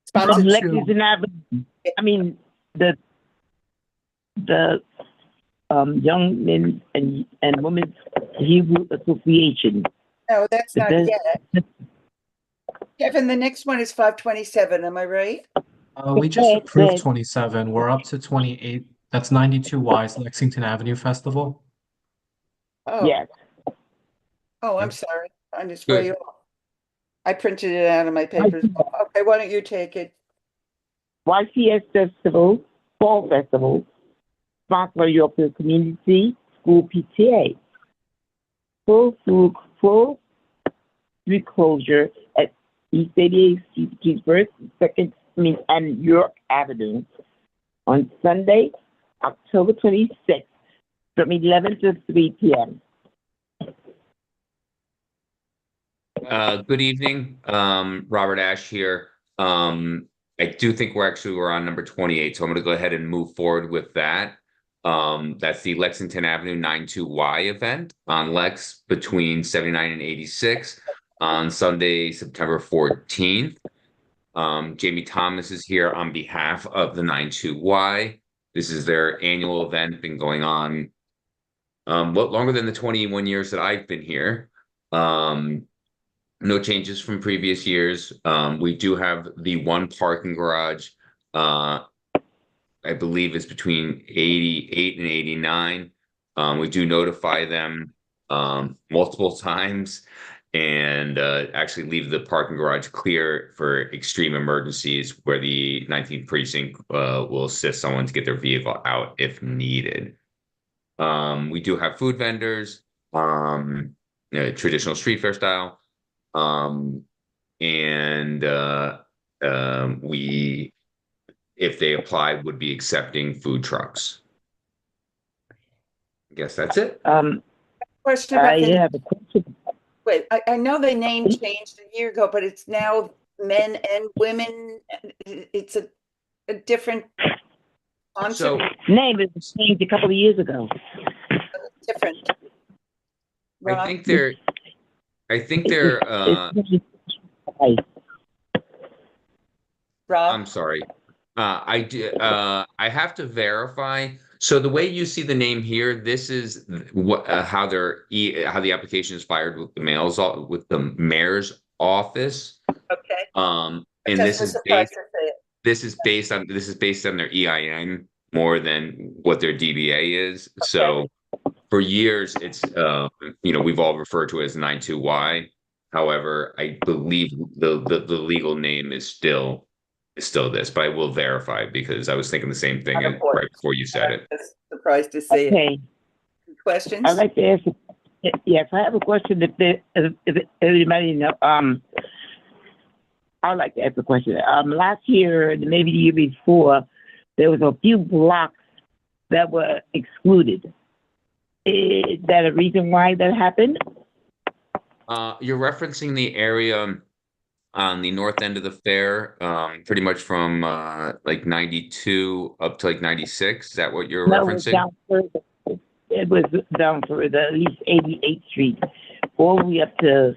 B: Sponsored.
F: Lexington Avenue. I mean, the Young Men and Women's Hebrew Association.
B: No, that's not
F: Then-
B: yet. Kevin, the next one is 527. Am I right?
G: We just approved 27. We're up to 28. That's 92Y's Lexington Avenue Festival.
B: Oh.
F: Yes.
B: Oh, I'm sorry. I'm just way off. I printed it out of my papers. Okay, why don't you take it?
F: YCS Festival, Fall Festival, sponsored by Yorkville Community School PTA. Full street closure at East 88th Street, Kingsburg, and York Avenue on Sunday, October 26th, from 11 to 3 p.m.
E: Good evening, Robert Ash here. I do think we're on number 28, so I'm going to go ahead and move forward with that. That's the Lexington Avenue 92Y event on Lex between 79 and 86 on Sunday, September 14th. Jamie Thomas is here on behalf of the 92Y. This is their annual event, been going on longer than the 21 years that I've been here. No changes from previous years. We do have the one parking garage, I believe is between 88 and 89. We do notify them multiple times and actually leave the parking garage clear for extreme emergencies where the 19th precinct will assist someone to get their vehicle out if needed. We do have food vendors, traditional street fair style. And and we, if they apply, would be accepting food trucks. I guess that's it.
B: Question about
F: I have a question.
B: wait, I know the name changed a year ago, but it's now men and women. It's a different concept.
E: So
F: Name was changed a couple of years ago.
B: Different.
E: I think they're
B: Rob?
E: I'm sorry. I have to verify. So the way you see the name here, this is what how how the application is fired with with the mayor's office.
B: Okay.
E: And
B: Just was surprised to say it.
E: this is based on their EIN more than what their DBA is. So for years, it's we've all referred to it as 92Y. However, I believe the legal name is still this, but I will verify because I was thinking the same thing right before you said it.
B: Just surprised to see
F: Okay.
B: it. Questions?
F: I'd like to ask. Yes, I have a question. If anybody know, I'd like to ask a question. Last year, maybe the year before, there was a few blocks that were excluded. Is that a reason why that happened?
E: You're referencing the area on the north end of the fair, pretty much from like 92 up to like 96. Is that what you're
F: No, it was
E: referencing?
F: down further. It was down further, at least 88th Street, all the way up to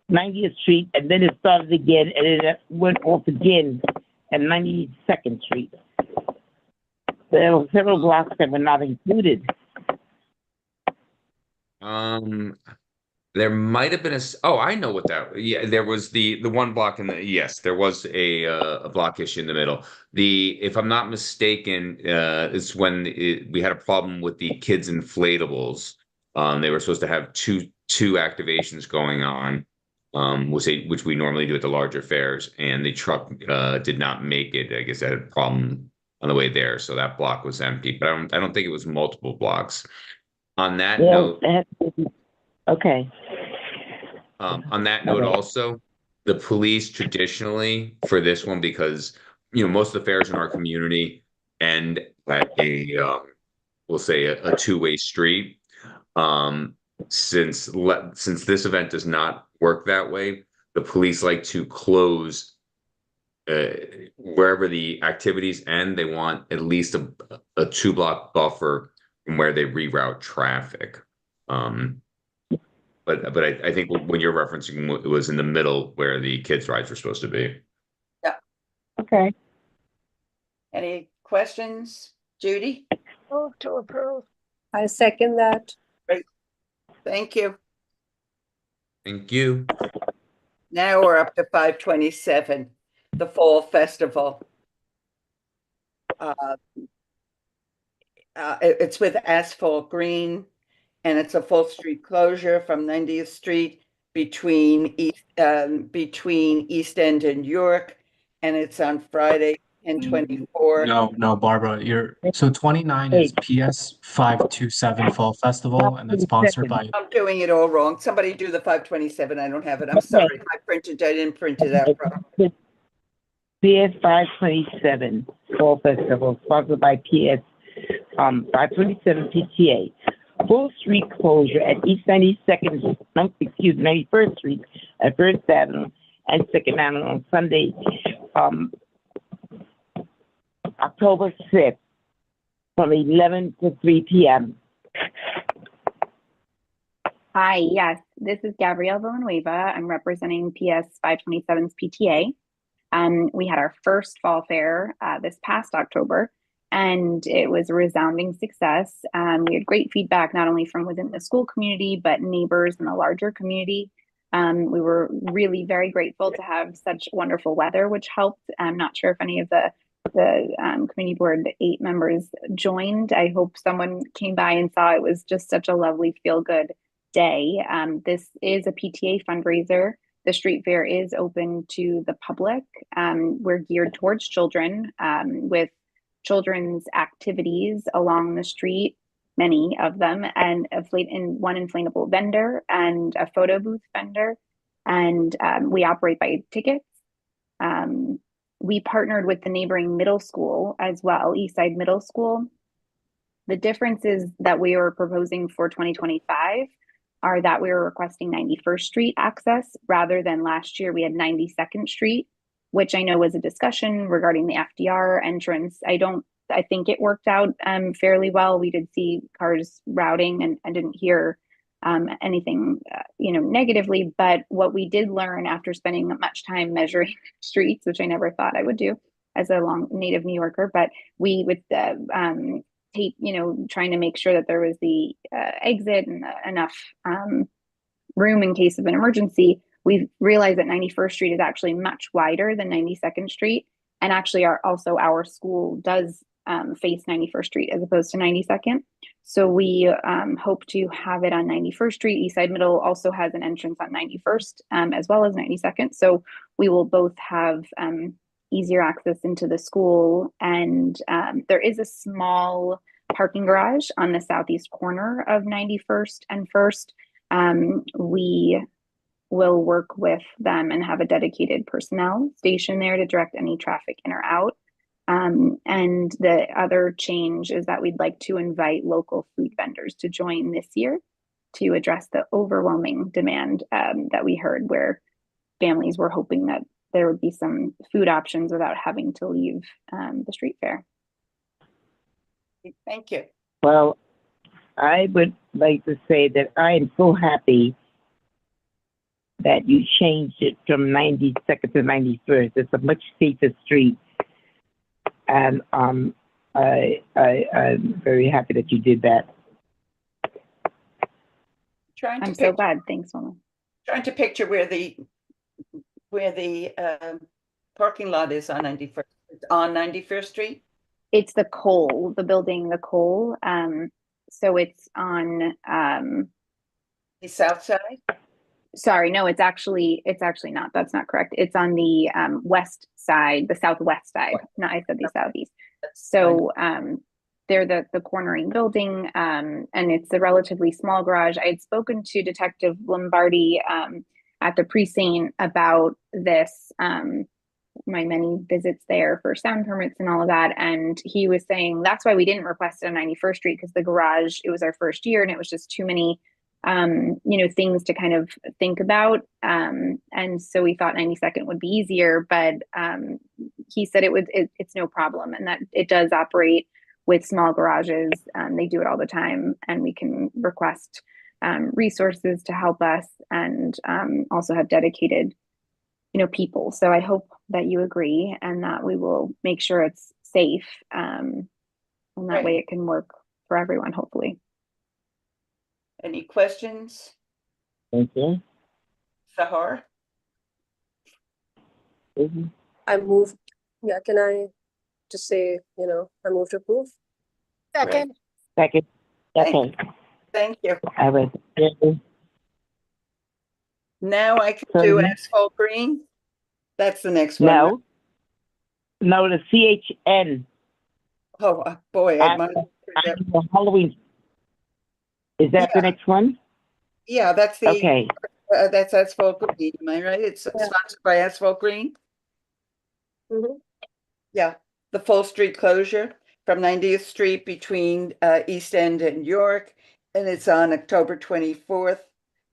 F: 90th Street, and then it started again, and it went off again at 92nd Street. There were several blocks that were not included.
E: There might have been I know what that. Yeah, there was the one block in the yes, there was a block issue in the middle. If I'm not mistaken, it's when we had a problem with the kids inflatables. They were supposed to have two activations going on, which we normally do at the larger fairs, and the truck did not make it. I guess it had a problem on the way there, so that block was empty. But I don't think it was multiple blocks. On that note.
F: Okay.
E: On that note, also, the police traditionally for this one, because most of the fairs in our community end at we'll say a two-way street. Since this event does not work that way, the police like to close wherever the activities end. They want at least a 2-block buffer from where they reroute traffic. But I think when you're referencing, it was in the middle where the kids' rides were supposed to be.
B: Yeah.
F: Okay.
B: Any questions, Judy?
U: Move to approve.
H: I second that.
B: Great. Thank you.
E: Thank you.
B: Now we're up to 527, the Fall Festival. It's with Asphalt Green, and it's a full street closure from 90th Street between East End and York, and it's on Friday, 10/24.
G: No, Barbara, so 29 is PS 527 Fall Festival, and that's sponsored by.
B: I'm doing it all wrong. Somebody do the 527. I don't have it. I'm sorry. I didn't print it out properly.
F: PS 527 Fall Festival, sponsored by PS 527 PTA. Full street closure at East 91st Street at First Avenue and Second Avenue on Sunday, October 5th, from 11 to 3 p.m.
S: Hi, yes, this is Gabrielle Villanueva. I'm representing PS 527's PTA. We had our first fall fair this past October, and it was a resounding success. We had great feedback, not only from within the school community, but neighbors in the larger community. We were really very grateful to have such wonderful weather, which helped. I'm not sure if any of the community board 8 members joined. I hope someone came by and saw it. Was just such a lovely feel-good day. This is a PTA fundraiser. The street fair is open to the public. We're geared towards children with children's activities along the street, many of them, and one inflatable vendor and a photo booth vendor. and we operate by tickets. We partnered with the neighboring middle school as well, Eastside Middle School. The differences that we were proposing for 2025 are that we were requesting 91st Street access rather than last year we had 92nd Street, which I know was a discussion regarding the FDR entrance. I think it worked out fairly well. We did see cars routing and didn't hear anything, negatively. But what we did learn after spending much time measuring streets, which I never thought I would do as a long native New Yorker, but we with the tape, trying to make sure that there was the exit and enough room in case of an emergency, we realized that 91st Street is actually much wider than 92nd Street. And actually our school does face 91st Street as opposed to 92nd. So we hope to have it on 91st Street. Eastside Middle also has an entrance on 91st as well as 92nd. So we will both have easier access into the school. And there is a small parking garage on the southeast corner of 91st and 1st. We will work with them and have a dedicated personnel station there to direct any traffic in or out. And the other change is that we'd like to invite local food vendors to join this year to address the overwhelming demand that we heard, where families were hoping that there would be some food options without having to leave the street fair.
B: Thank you.
F: Well, I would like to say that I am so happy that you changed it from 92nd to 91st. It's a much safer street. And I'm very happy that you did that.
S: I'm so glad. Thanks, Mama.
B: Trying to picture where the parking lot is on 91st. It's on 91st Street.
S: It's the Cole, the building, the Cole. So it's on
B: the south side.
S: Sorry, no, it's actually not. That's not correct. It's on the west side, the southwest side. No, I said the southeast. So they're the cornering building, and it's a relatively small garage. I had spoken to Detective Lombardi at the precinct about this, my many visits there for sound permits and all of that. And he was saying that's why we didn't request it on 91st Street, because the garage, it was our first year and it was just too many things to kind of think about. And so we thought 92nd would be easier, but he said it's no problem, and that it does operate with small garages. They do it all the time, and we can request resources to help us, and also have dedicated, people. So I hope that you agree and that we will make sure it's safe. And that way it can work for everyone, hopefully.
B: Any questions?
F: Thank you.
B: Sahar?
H: I moved. Yeah, can I just say, I move to approve?
U: Second.
F: Second.
B: Thank you.
F: I was.
B: Now I can do asphalt green. That's the next one.
F: No, the CHN.
B: Oh boy, I might
F: Halloween. Is that the next one?
B: Yeah, that's the
F: okay.
B: That's asphalt green. Am I right? It's sponsored by Asphalt Green.
H: Mm-hmm.
B: Yeah, the full street closure from 90th Street between East End and York, and it's on October 24th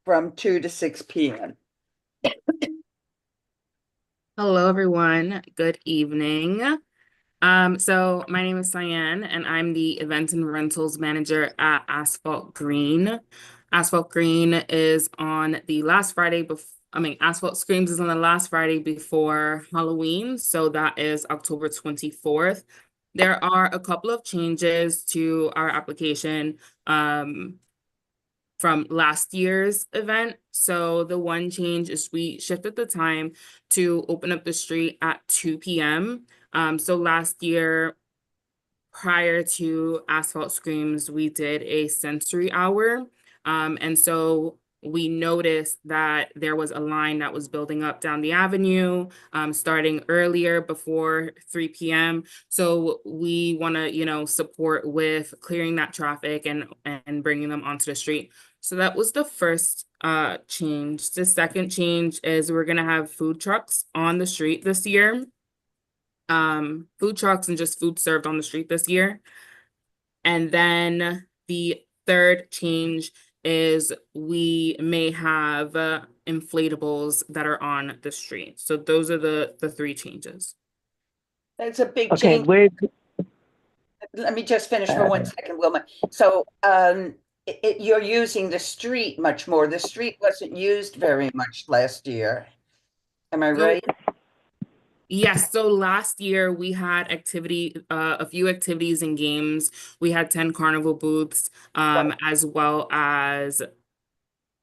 B: from 2 to 6 p.m.
C: Hello, everyone. Good evening. So my name is Cyan, and I'm the events and rentals manager at Asphalt Green. Asphalt Green is on the last Friday Asphalt Screams is on the last Friday before Halloween, so that is October 24th. There are a couple of changes to our application from last year's event. So the one change is we shifted the time to open up the street at 2 p.m. So last year, prior to Asphalt Screams, we did a sensory hour. And so we noticed that there was a line that was building up down the avenue, starting earlier before 3 p.m. So we want to, support with clearing that traffic and bringing them onto the street. So that was the first change. The second change is we're gonna have food trucks on the street this year. Food trucks and just food served on the street this year. And then the third change is we may have inflatables that are on the street. So those are the three changes.
B: That's a big
F: Okay,
B: change.
F: where,
B: Let me just finish for 1 second, Wilma. So you're using the street much more. The street wasn't used very much last year. Am I right?
C: Yes, so last year we had a few activities and games. We had 10 carnival booths, as well as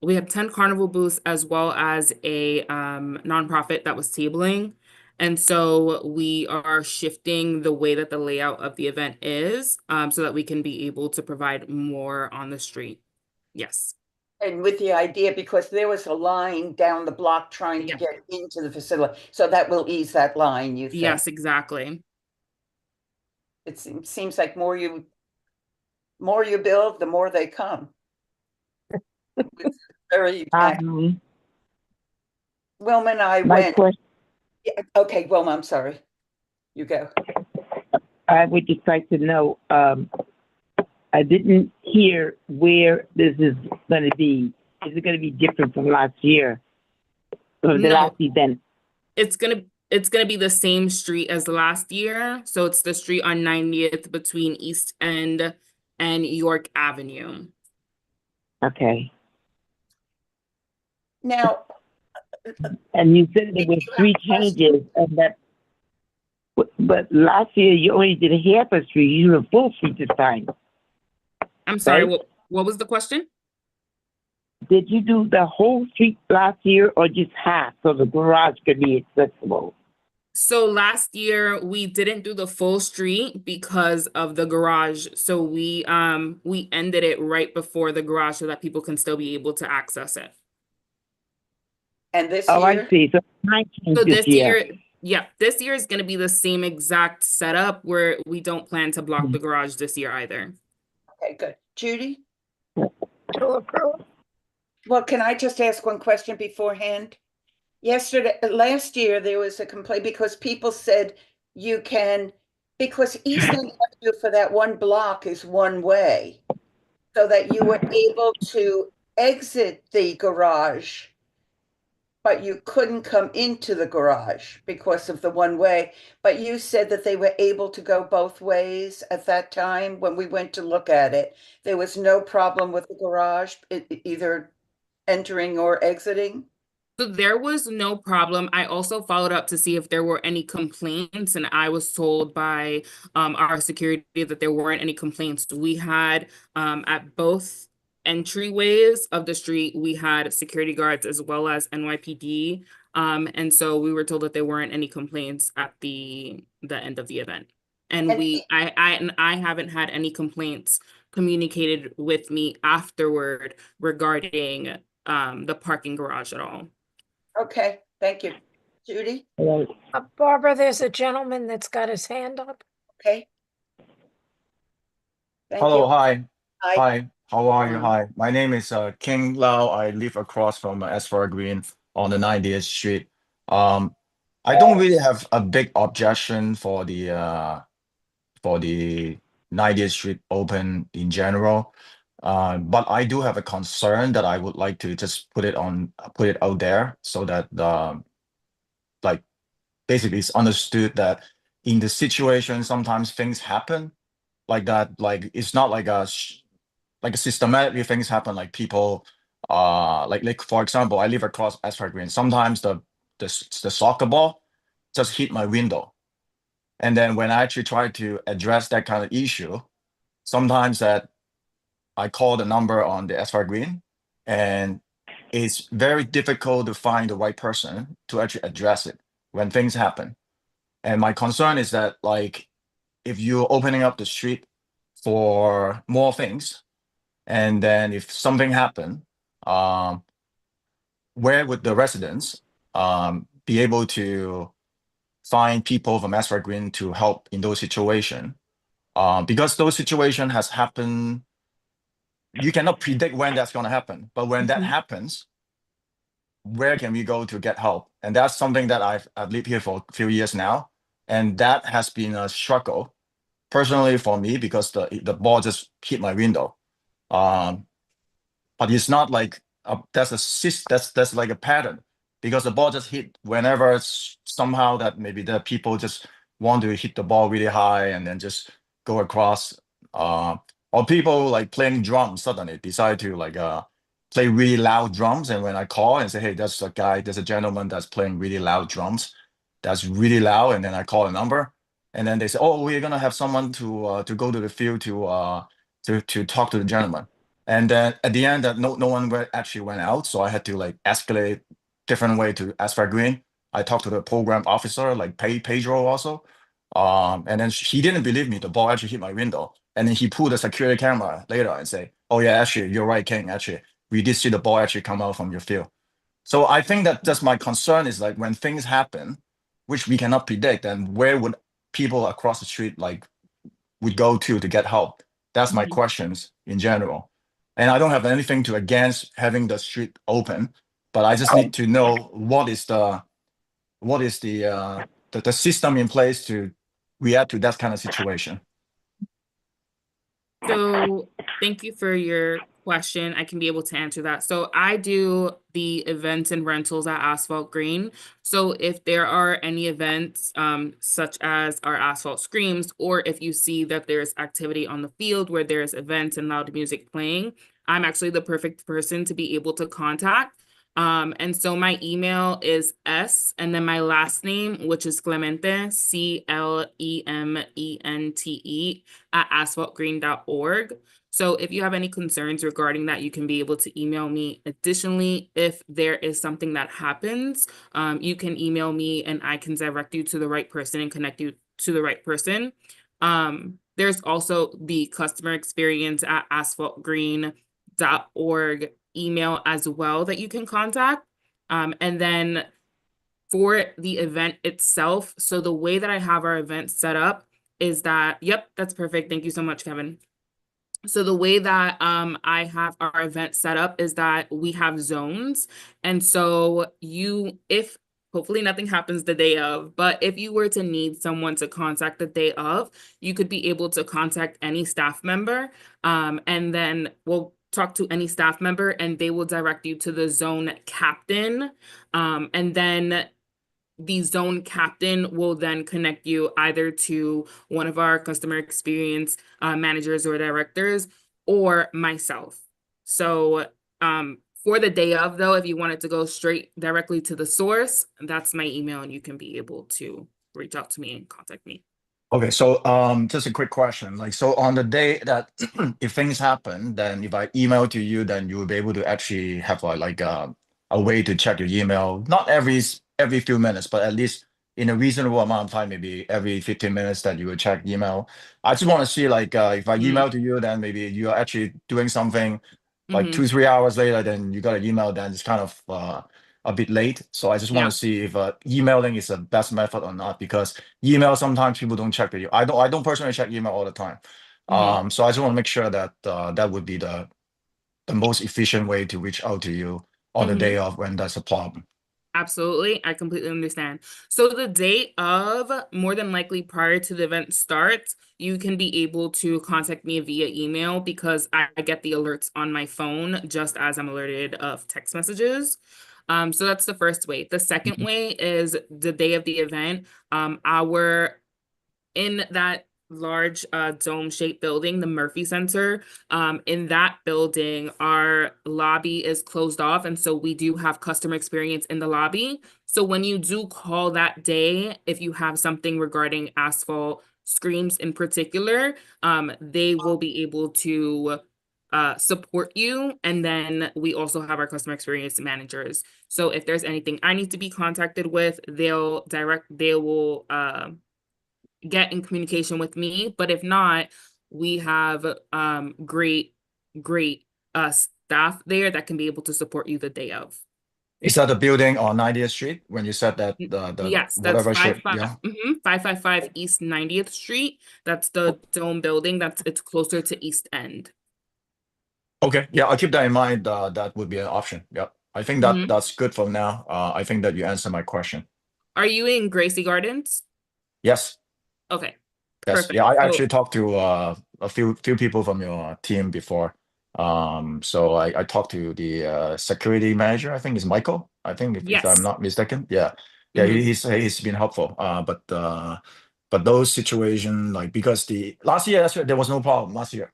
C: we had 10 carnival booths as well as a nonprofit that was tabling. And so we are shifting the way that the layout of the event is, so that we can be able to provide more on the street. Yes.
B: And with the idea, because there was a line down the block trying to get into the facility, so that will ease that line, you think?
C: Yes, exactly.
B: It seems like more you build, the more they come. It's very Wilma and I
F: my
B: went.
F: question,
B: Okay, Wilma, I'm sorry. You go.
F: I would just like to know, I didn't hear where this is going to be. Is it going to be different from last year? Or the
C: No.
F: last event?
C: It's gonna be the same street as last year. So it's the street on 90th between East End and York Avenue.
F: Okay.
B: Now,
F: and you said there were three changes, and that, but last year you only did a half a street. You did a full street this time.
C: I'm sorry,
F: right?
C: what was the question?
F: Did you do the whole street last year or just half so the garage could be accessible?
C: So last year we didn't do the full street because of the garage. So we ended it right before the garage so that people can still be able to access it.
B: And this
F: Oh,
B: year?
F: I see. So
C: This year, yeah, this year is going to be the same exact setup where we don't plan to block the garage this year either.
B: Okay, good. Judy? Well, can I just ask one question beforehand? Last year, there was a complaint because people said you can, because East End Avenue for that one block is one way, so that you were able to exit the garage, but you couldn't come into the garage because of the one way. But you said that they were able to go both ways at that time when we went to look at it. There was no problem with the garage, either entering or exiting?
C: So there was no problem. I also followed up to see if there were any complaints, and I was told by our security that there weren't any complaints. We had at both entryways of the street, we had security guards as well as NYPD. And so we were told that there weren't any complaints at the end of the event. And I haven't had any complaints communicated with me afterward regarding the parking garage at all.
B: Okay, thank you. Judy?
U: Barbara, there's a gentleman that's got his hand up.
B: Okay. Thank
A: Hello,
B: you.
A: hi.
B: Hi.
A: Hi, how are you? Hi, my name is King Lau. I live across from Asphalt Green on the 90th Street. I don't really have a big objection for the 90th Street open in general. But I do have a concern that I would like to just put it out there so that like basically it's understood that in the situation sometimes things happen like that. Like it's not like a systematically things happen, like people like for example, I live across Asphalt Green. Sometimes the soccer ball just hit my window. And then when I actually try to address that kind of issue, sometimes that I call the number on the Asphalt Green, and it's very difficult to find the right person to actually address it when things happen. And my concern is that, like, if you're opening up the street for more things, and then if something happen, where would the residents be able to find people from Asphalt Green to help in those situations? Because those situations has happened, you cannot predict when that's going to happen. But when that happens, where can we go to get help? And that's something that I've lived here for a few years now, and that has been a struggle personally for me because the ball just hit my window. But it's not like that's like a pattern because the ball just hit whenever it's somehow that maybe the people just want to hit the ball really high and then just go across. Or people like playing drums suddenly decide to like play really loud drums, and when I call and say, hey, there's a gentleman that's playing really loud drums, that's really loud, and then I call a number, and then they say, oh, we're gonna have someone to go to the field to talk to the gentleman. And then at the end, that no one actually went out, so I had to like escalate different way to Asphalt Green. I talked to the program officer, like Pedro also, and then he didn't believe me. The ball actually hit my window, and then he pulled a security camera later and say, "Oh yeah, actually you're right, King. Actually, we did see the ball actually come out from your field." So I think that just my concern is like when things happen, which we cannot predict, and where would people across the street like would go to get help? That's my questions in general. And I don't have anything to against having the street open, but I just need to know what is the system in place to react to that kind of situation.
C: So thank you for your question. I can be able to answer that. So I do the events and rentals at Asphalt Green. So if there are any events such as our Asphalt Screams, or if you see that there's activity on the field where there's events and loud music playing, I'm actually the perfect person to be able to contact. And so my email is S and then my last name, which is Clemente, CLEMENTE @asphaltgreen.org. So if you have any concerns regarding that, you can be able to email me. Additionally, if there is something that happens, you can email me and I can direct you to the right person and connect you to the right person. There's also the customer experience at asphaltgreen.org email as well that you can contact. And then for the event itself, so the way that I have our event set up is that, yep, that's perfect. Thank you so much, Kevin. So the way that I have our event set up is that we have zones. And so if hopefully nothing happens the day of, but if you were to need someone to contact the day of, you could be able to contact any staff member. And then we'll talk to any staff member and they will direct you to the zone captain. And then the zone captain will then connect you either to one of our customer experience managers or directors or myself. So for the day of, though, if you wanted to go straight directly to the source, that's my email and you can be able to reach out to me and contact me.
A: Okay, so just a quick question. Like, so on the day that if things happen, then if I email to you, then you will be able to actually have a way to check your email, not every few minutes, but at least in a reasonable amount of time, maybe every 15 minutes that you will check email. I just want to see like if I email to you, then maybe you're actually doing something like 2-3 hours later, then you got an email, then it's kind of a bit late. So I just want to see if emailing is the best method or not, because email sometimes people don't check the. I don't personally check email all the time. So I just want to make sure that that would be the most efficient way to reach out to you on the day of when there's a problem.
C: Absolutely. I completely understand. So the day of, more than likely prior to the event starts, you can be able to contact me via email because I get the alerts on my phone just as I'm alerted of text messages. So that's the first way. The second way is the day of the event. In that large dome-shaped building, the Murphy Center, in that building, our lobby is closed off, and so we do have customer experience in the lobby. So when you do call that day, if you have something regarding Asphalt Screams in particular, they will be able to support you. And then we also have our customer experience managers. So if there's anything I need to be contacted with, they will get in communication with me. But if not, we have great staff there that can be able to support you the day of.
A: Is that the building on 90th Street when you said that the
C: Yes, that's
A: whatever should, yeah?
C: 555 East 90th Street. That's the dome building. It's closer to East End.
A: Okay, yeah, I'll keep that in mind. That would be an option. Yeah, I think that's good for now. I think that you answered my question.
C: Are you in Gracie Gardens?
A: Yes.
C: Okay.
A: Yes.
C: Perfect.
A: Yeah, I
C: So-
A: actually talked to a few people from your team before. So I talked to the security manager. I think is Michael. I think if I'm
C: Yes.
A: not mistaken. Yeah. Yeah, he's been helpful. But those situations, like, because the last year there was no problem last year.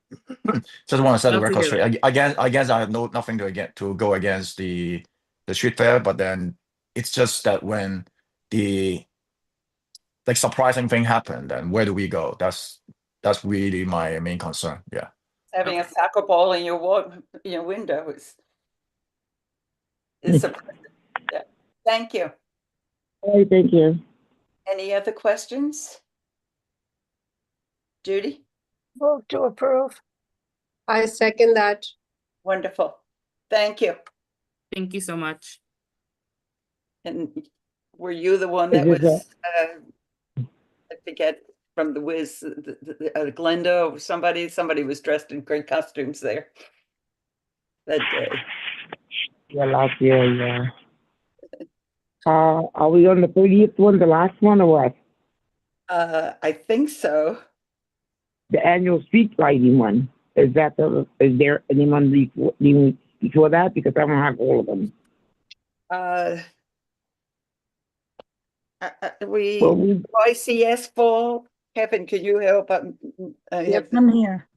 A: Just want to set the
C: Love to
A: record
C: hear
A: straight. I guess I have nothing to go against the street fair, but then it's just that when the like surprising thing happened, then where do we go? That's really my main concern. Yeah.
B: Having a soccer ball in your window is surprising. Yeah. Thank you.
F: All right, thank you.
B: Any other questions? Judy?
U: Move to approve.
H: I second that.
B: Wonderful. Thank you.
C: Thank you so much.
B: And were you the one
F: Is
B: that
F: this
B: was, I forget, from the Wiz, Glenda or somebody was dressed in great costumes there that day.
F: Yeah, last year, yeah. Are we on the 30th one, the last one, or what?
B: I think so.
F: The annual street lighting one. Is there anyone before that? Because I don't have all of them.
B: We YCS fall. Kevin, could you help?
O: Yep, I'm here.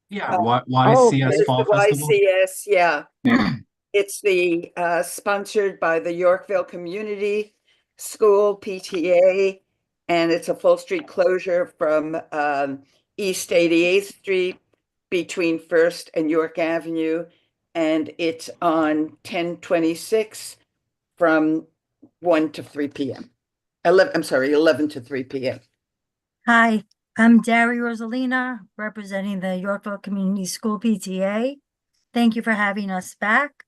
G: Yeah, YCS Fall Festival.
B: YCS, yeah. It's the sponsored by the Yorkville Community School PTA, and it's a full street closure from East 88th Street between First and York Avenue, and it's on 10/26 from 1 to 3 p.m. 11 to 3 p.m.
O: Hi, I'm Dari Rosalina, representing the Yorkville Community School PTA. Thank you for having us back.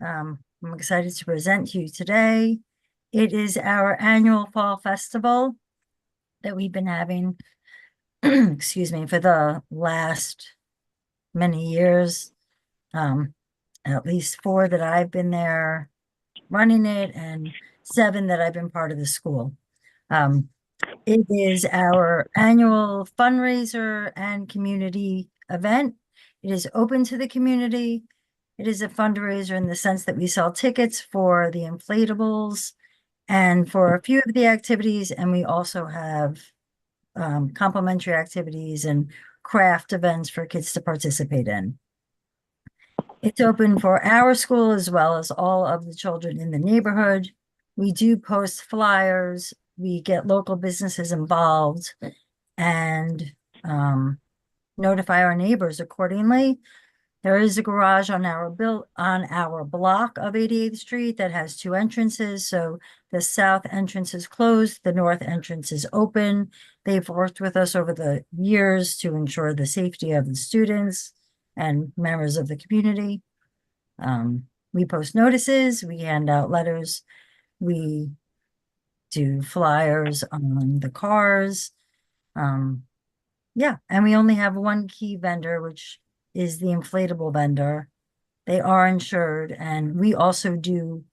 O: I'm excited to present to you today. It is our annual fall festival that we've been having, excuse me, for the last many years. At least 4 that I've been there running it, and 7 that I've been part of the school. It is our annual fundraiser and community event. It is open to the community. It is a fundraiser in the sense that we sell tickets for the inflatables and for a few of the activities, and we also have complimentary activities and craft events for kids to participate in. It's open for our school as well as all of the children in the neighborhood. We do post flyers. We get local businesses involved and notify our neighbors accordingly. There is a garage on our block of 88th Street that has 2 entrances. So the south entrance is closed, the north entrance is open. They've worked with us over the years to ensure the safety of the students and members of the community. We post notices, we hand out letters, we do flyers on the cars. Yeah, and we only have one key vendor, which is the inflatable vendor. They are insured, and we also do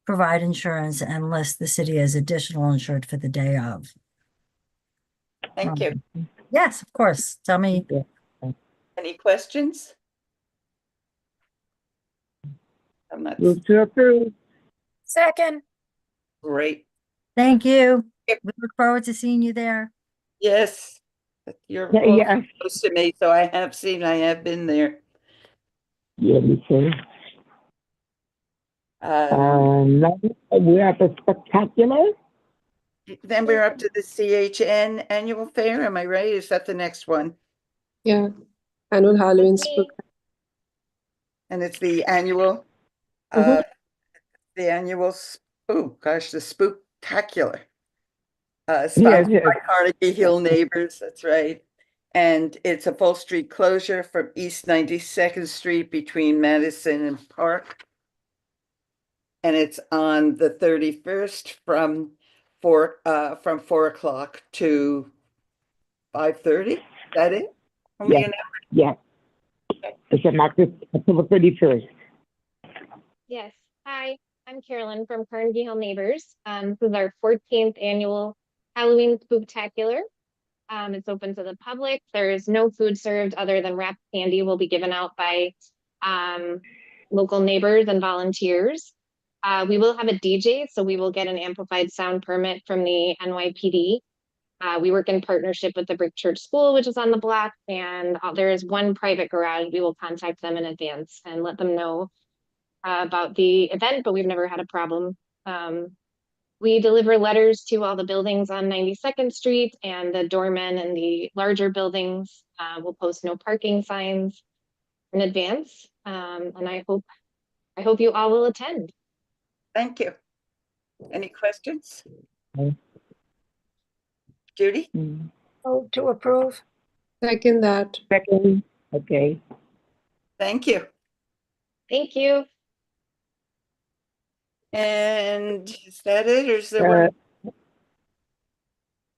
O: provide insurance and list the city as additional insured for the day of.
B: Thank you.
O: Yes, of course. Tell me.
B: Any questions? I'm not.
F: Move to approve.
U: Second.
B: Great.
O: Thank you. We look forward to seeing you there.
B: Yes. You're
F: Yeah.
B: close to me, so I have been there.
F: Yeah, me too. Now we're at the spectacular.
B: Then we're up to the CHN annual fair. Am I right? Is that the next one?
H: Yeah. Annual Halloween spook.
B: And it's the annual,
H: Mhm.
B: oh gosh, the spooktacular.
F: Yes,
B: Sponsored
F: yes.
B: by Carnegie Hill Neighbors, that's right. And it's a full street closure from East 92nd Street between Madison and Park. and it's on the 31st from 4 o'clock to 5:30. Is that it? How many
F: Yes,
B: an hour?
F: yes. It's on October 31st.
L: Yes. Hi, I'm Carolyn from Carnegie Hill Neighbors. This is our 14th annual Halloween Spooktacular. It's open to the public. There's no food served other than wrapped candy will be given out by local neighbors and volunteers. We will have a DJ, so we will get an amplified sound permit from the NYPD. We work in partnership with the Brick Church School, which is on the block, and there is one private garage. We will contact them in advance and let them know about the event, but we've never had a problem. We deliver letters to all the buildings on 92nd Street, and the doormen in the larger buildings will post no parking signs in advance. And I hope you all will attend.
B: Thank you. Any questions? Judy?
U: Oh, to approve.
H: Second that.
F: Second, okay.
B: Thank you.
L: Thank you.
B: And is that it, or is there one?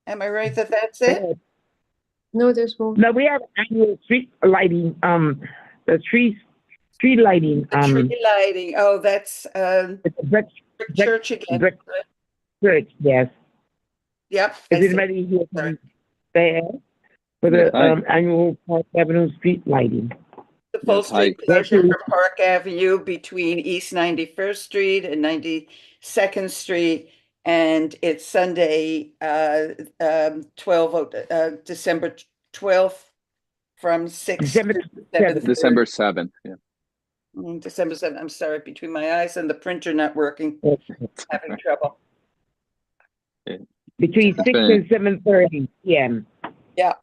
B: Am I right that that's it?
H: No, there's more.
F: No, we have annual street lighting, the street lighting.
B: The tree lighting. Oh, that's
F: Brick
B: Church again.
F: Brick Church, yes.
B: Yep.
F: Is anybody here from there for the annual Park Avenue street lighting?
B: The full street closure for Park Avenue between East 91st Street and 92nd Street. And it's Sunday, December 12th from 6 to 7:30.
T: December 7th. Yeah.
B: December 7th. I'm sorry, between my eyes and the printer not working, having trouble.
F: Between 6 and 7:30 p.m.
B: Yeah.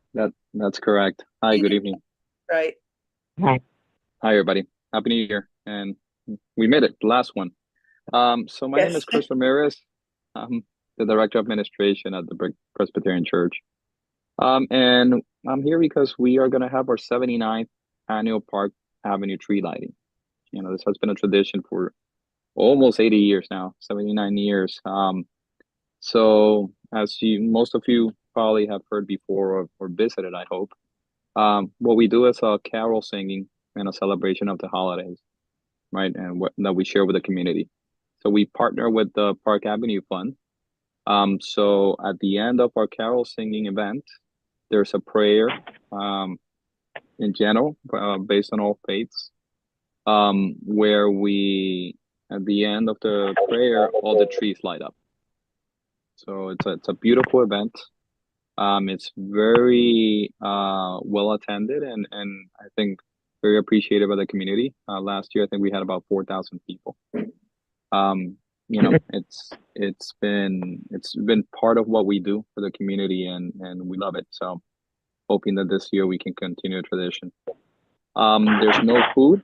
T: That's correct. Hi, good evening.
B: Right.
F: Hi.
T: Hi, everybody. Happy New Year. And we made it, the last one. So my name is Chris Ramirez. I'm the Director of Administration at the Presbyterian Church. And I'm here because we are going to have our 79th annual Park Avenue tree lighting. You know, this has been a tradition for almost 80 years now, 79 years. So as most of you probably have heard before or visited, I hope, what we do is a carol singing and a celebration of the holidays, right? And that we share with the community. So we partner with the Park Avenue Fund. So at the end of our carol singing event, there's a prayer in general, based on all faiths, where we, at the end of the prayer, all the trees light up. So it's a beautiful event. It's very well attended and I think very appreciated by the community. Last year, I think we had about 4,000 people. You know, it's been part of what we do for the community and we love it. So hoping that this year we can continue the tradition. There's no food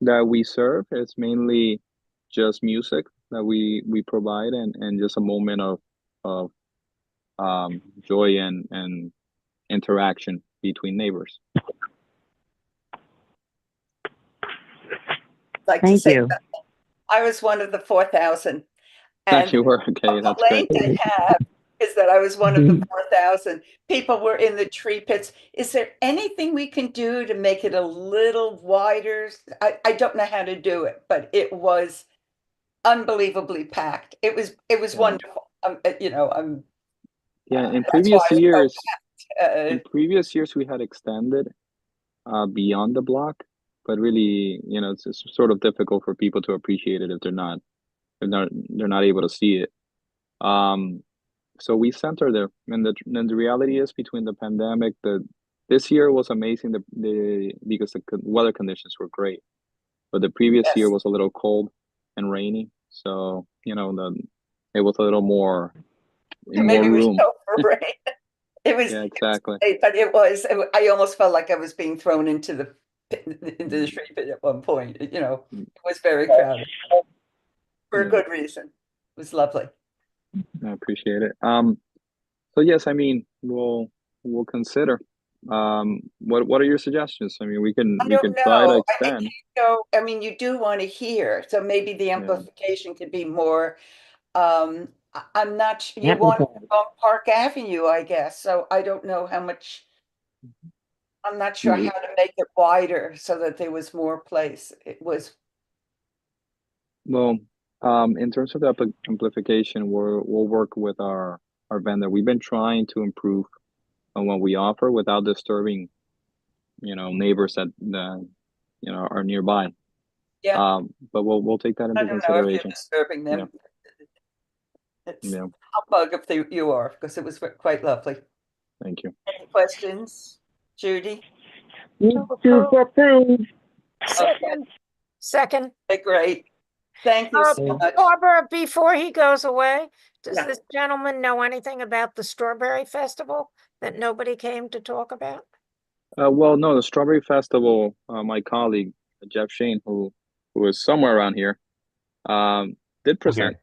T: that we serve. It's mainly just music that we provide and just a moment of joy and interaction between neighbors.
B: Like
F: Thank
B: to say
F: you.
B: that I was one of the 4,000. And
T: You were okay. That's great.
B: complaint I have is that I was one of the 4,000. People were in the tree pits. Is there anything we can do to make it a little wider? I don't know how to do it, but it was unbelievably packed. It was wonderful. You know,
T: Yeah, in
B: that's why
T: previous
B: I was so
T: years,
B: packed.
T: in previous years we had extended beyond the block, but really, you know, it's sort of difficult for people to appreciate it if they're not able to see it. So we center there, and the reality is between the pandemic, this year was amazing because the weather conditions were great, but the previous year was a little cold and rainy, so you know it was a little more
B: Maybe we should
T: room.
B: hope for rain. It was,
T: Yeah, exactly.
B: but I almost felt like I was being thrown into the tree pit at one point. You know, it was very crowded for a good reason. It was lovely.
T: I appreciate it. So yes, I mean we'll consider What are your suggestions? I mean, we
B: I
T: can
B: don't
T: try to
B: know.
T: expand.
B: I mean, you do want to hear, so maybe the amplification could be more. I'm not. You want on Park Avenue, I guess. So I don't know how much. I'm not sure how to make it wider so that there was more place. It was.
T: Well, in terms of the amplification, we'll work with our vendor. We've been trying to improve on what we offer without disturbing, neighbors that are nearby.
B: Yeah.
T: But we'll take that into
B: I don't know if you're
T: consideration.
B: disturbing them. It's
T: Yeah.
B: humbug if you are, because it was quite lovely.
T: Thank you.
B: Any questions, Judy?
F: To approve.
U: Second.
B: Okay, great. Thank you so much.
U: Barbara, before he goes away, does
B: Yeah.
U: this gentleman know anything about the Strawberry Festival that nobody came to talk about?
T: Well, no, the Strawberry Festival, my colleague, Jeff Shane, who is somewhere around here, did present.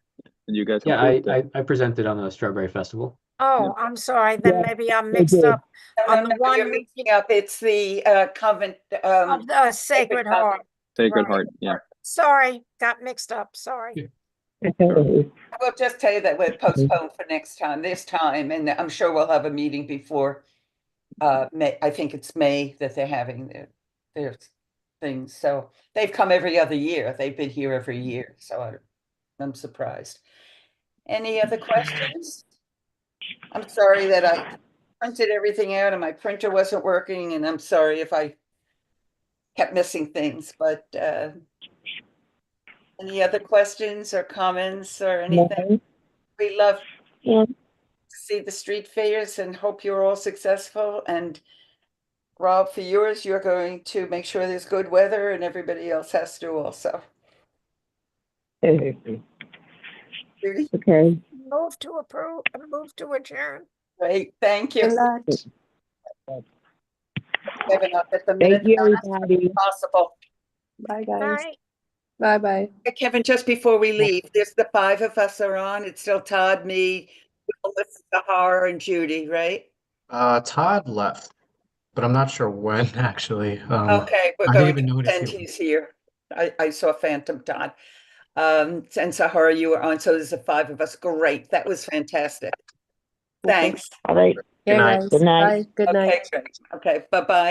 T: And you guys
D: Yeah,
T: approved it.
D: I presented on the Strawberry Festival.
U: Oh, I'm sorry. Then maybe I'm mixed up on the one
B: You're mixing up. It's the convent
U: of the Sacred Heart.
T: Sacred
U: Right.
T: Heart, yeah.
U: Sorry, got mixed up. Sorry.
B: We'll just tell you that we're postponed for this time, and I'm sure we'll have a meeting before May. I think it's May that they're having their things. So they've come every other year. They've been here every year. So I'm surprised. Any other questions? I'm sorry that I printed everything out and my printer wasn't working, and I'm sorry if I kept missing things, but any other questions or comments or anything? We love to see the street fairs and hope you're all successful. And Rob, for yours, you're going to make sure there's good weather, and everybody else has to also.
F: Okay.
U: Move to approve, move to adjourn.
B: Great, thank you. Kevin, up at the
F: Thank
B: minute.
F: you, everybody.
B: Possible.
H: Bye, guys.
U: Bye.
H: Bye-bye.
B: Kevin, just before we leave, there's the five of us are on. It's still Todd, me, Melissa, Sahar, and Judy, right?
G: Todd left, but I'm not sure when actually.
B: Okay, we're
G: I
B: going
G: didn't even
B: to
G: notice
B: pretend
G: you.
B: he's here. I saw Phantom Todd. And Sahara, you were on, so there's the five of us. Great. That was fantastic. Thanks.
F: All right.
G: Good night.
H: Guys.
F: Good night.
H: Bye. Good night.
B: Okay, great. Okay, bye-bye.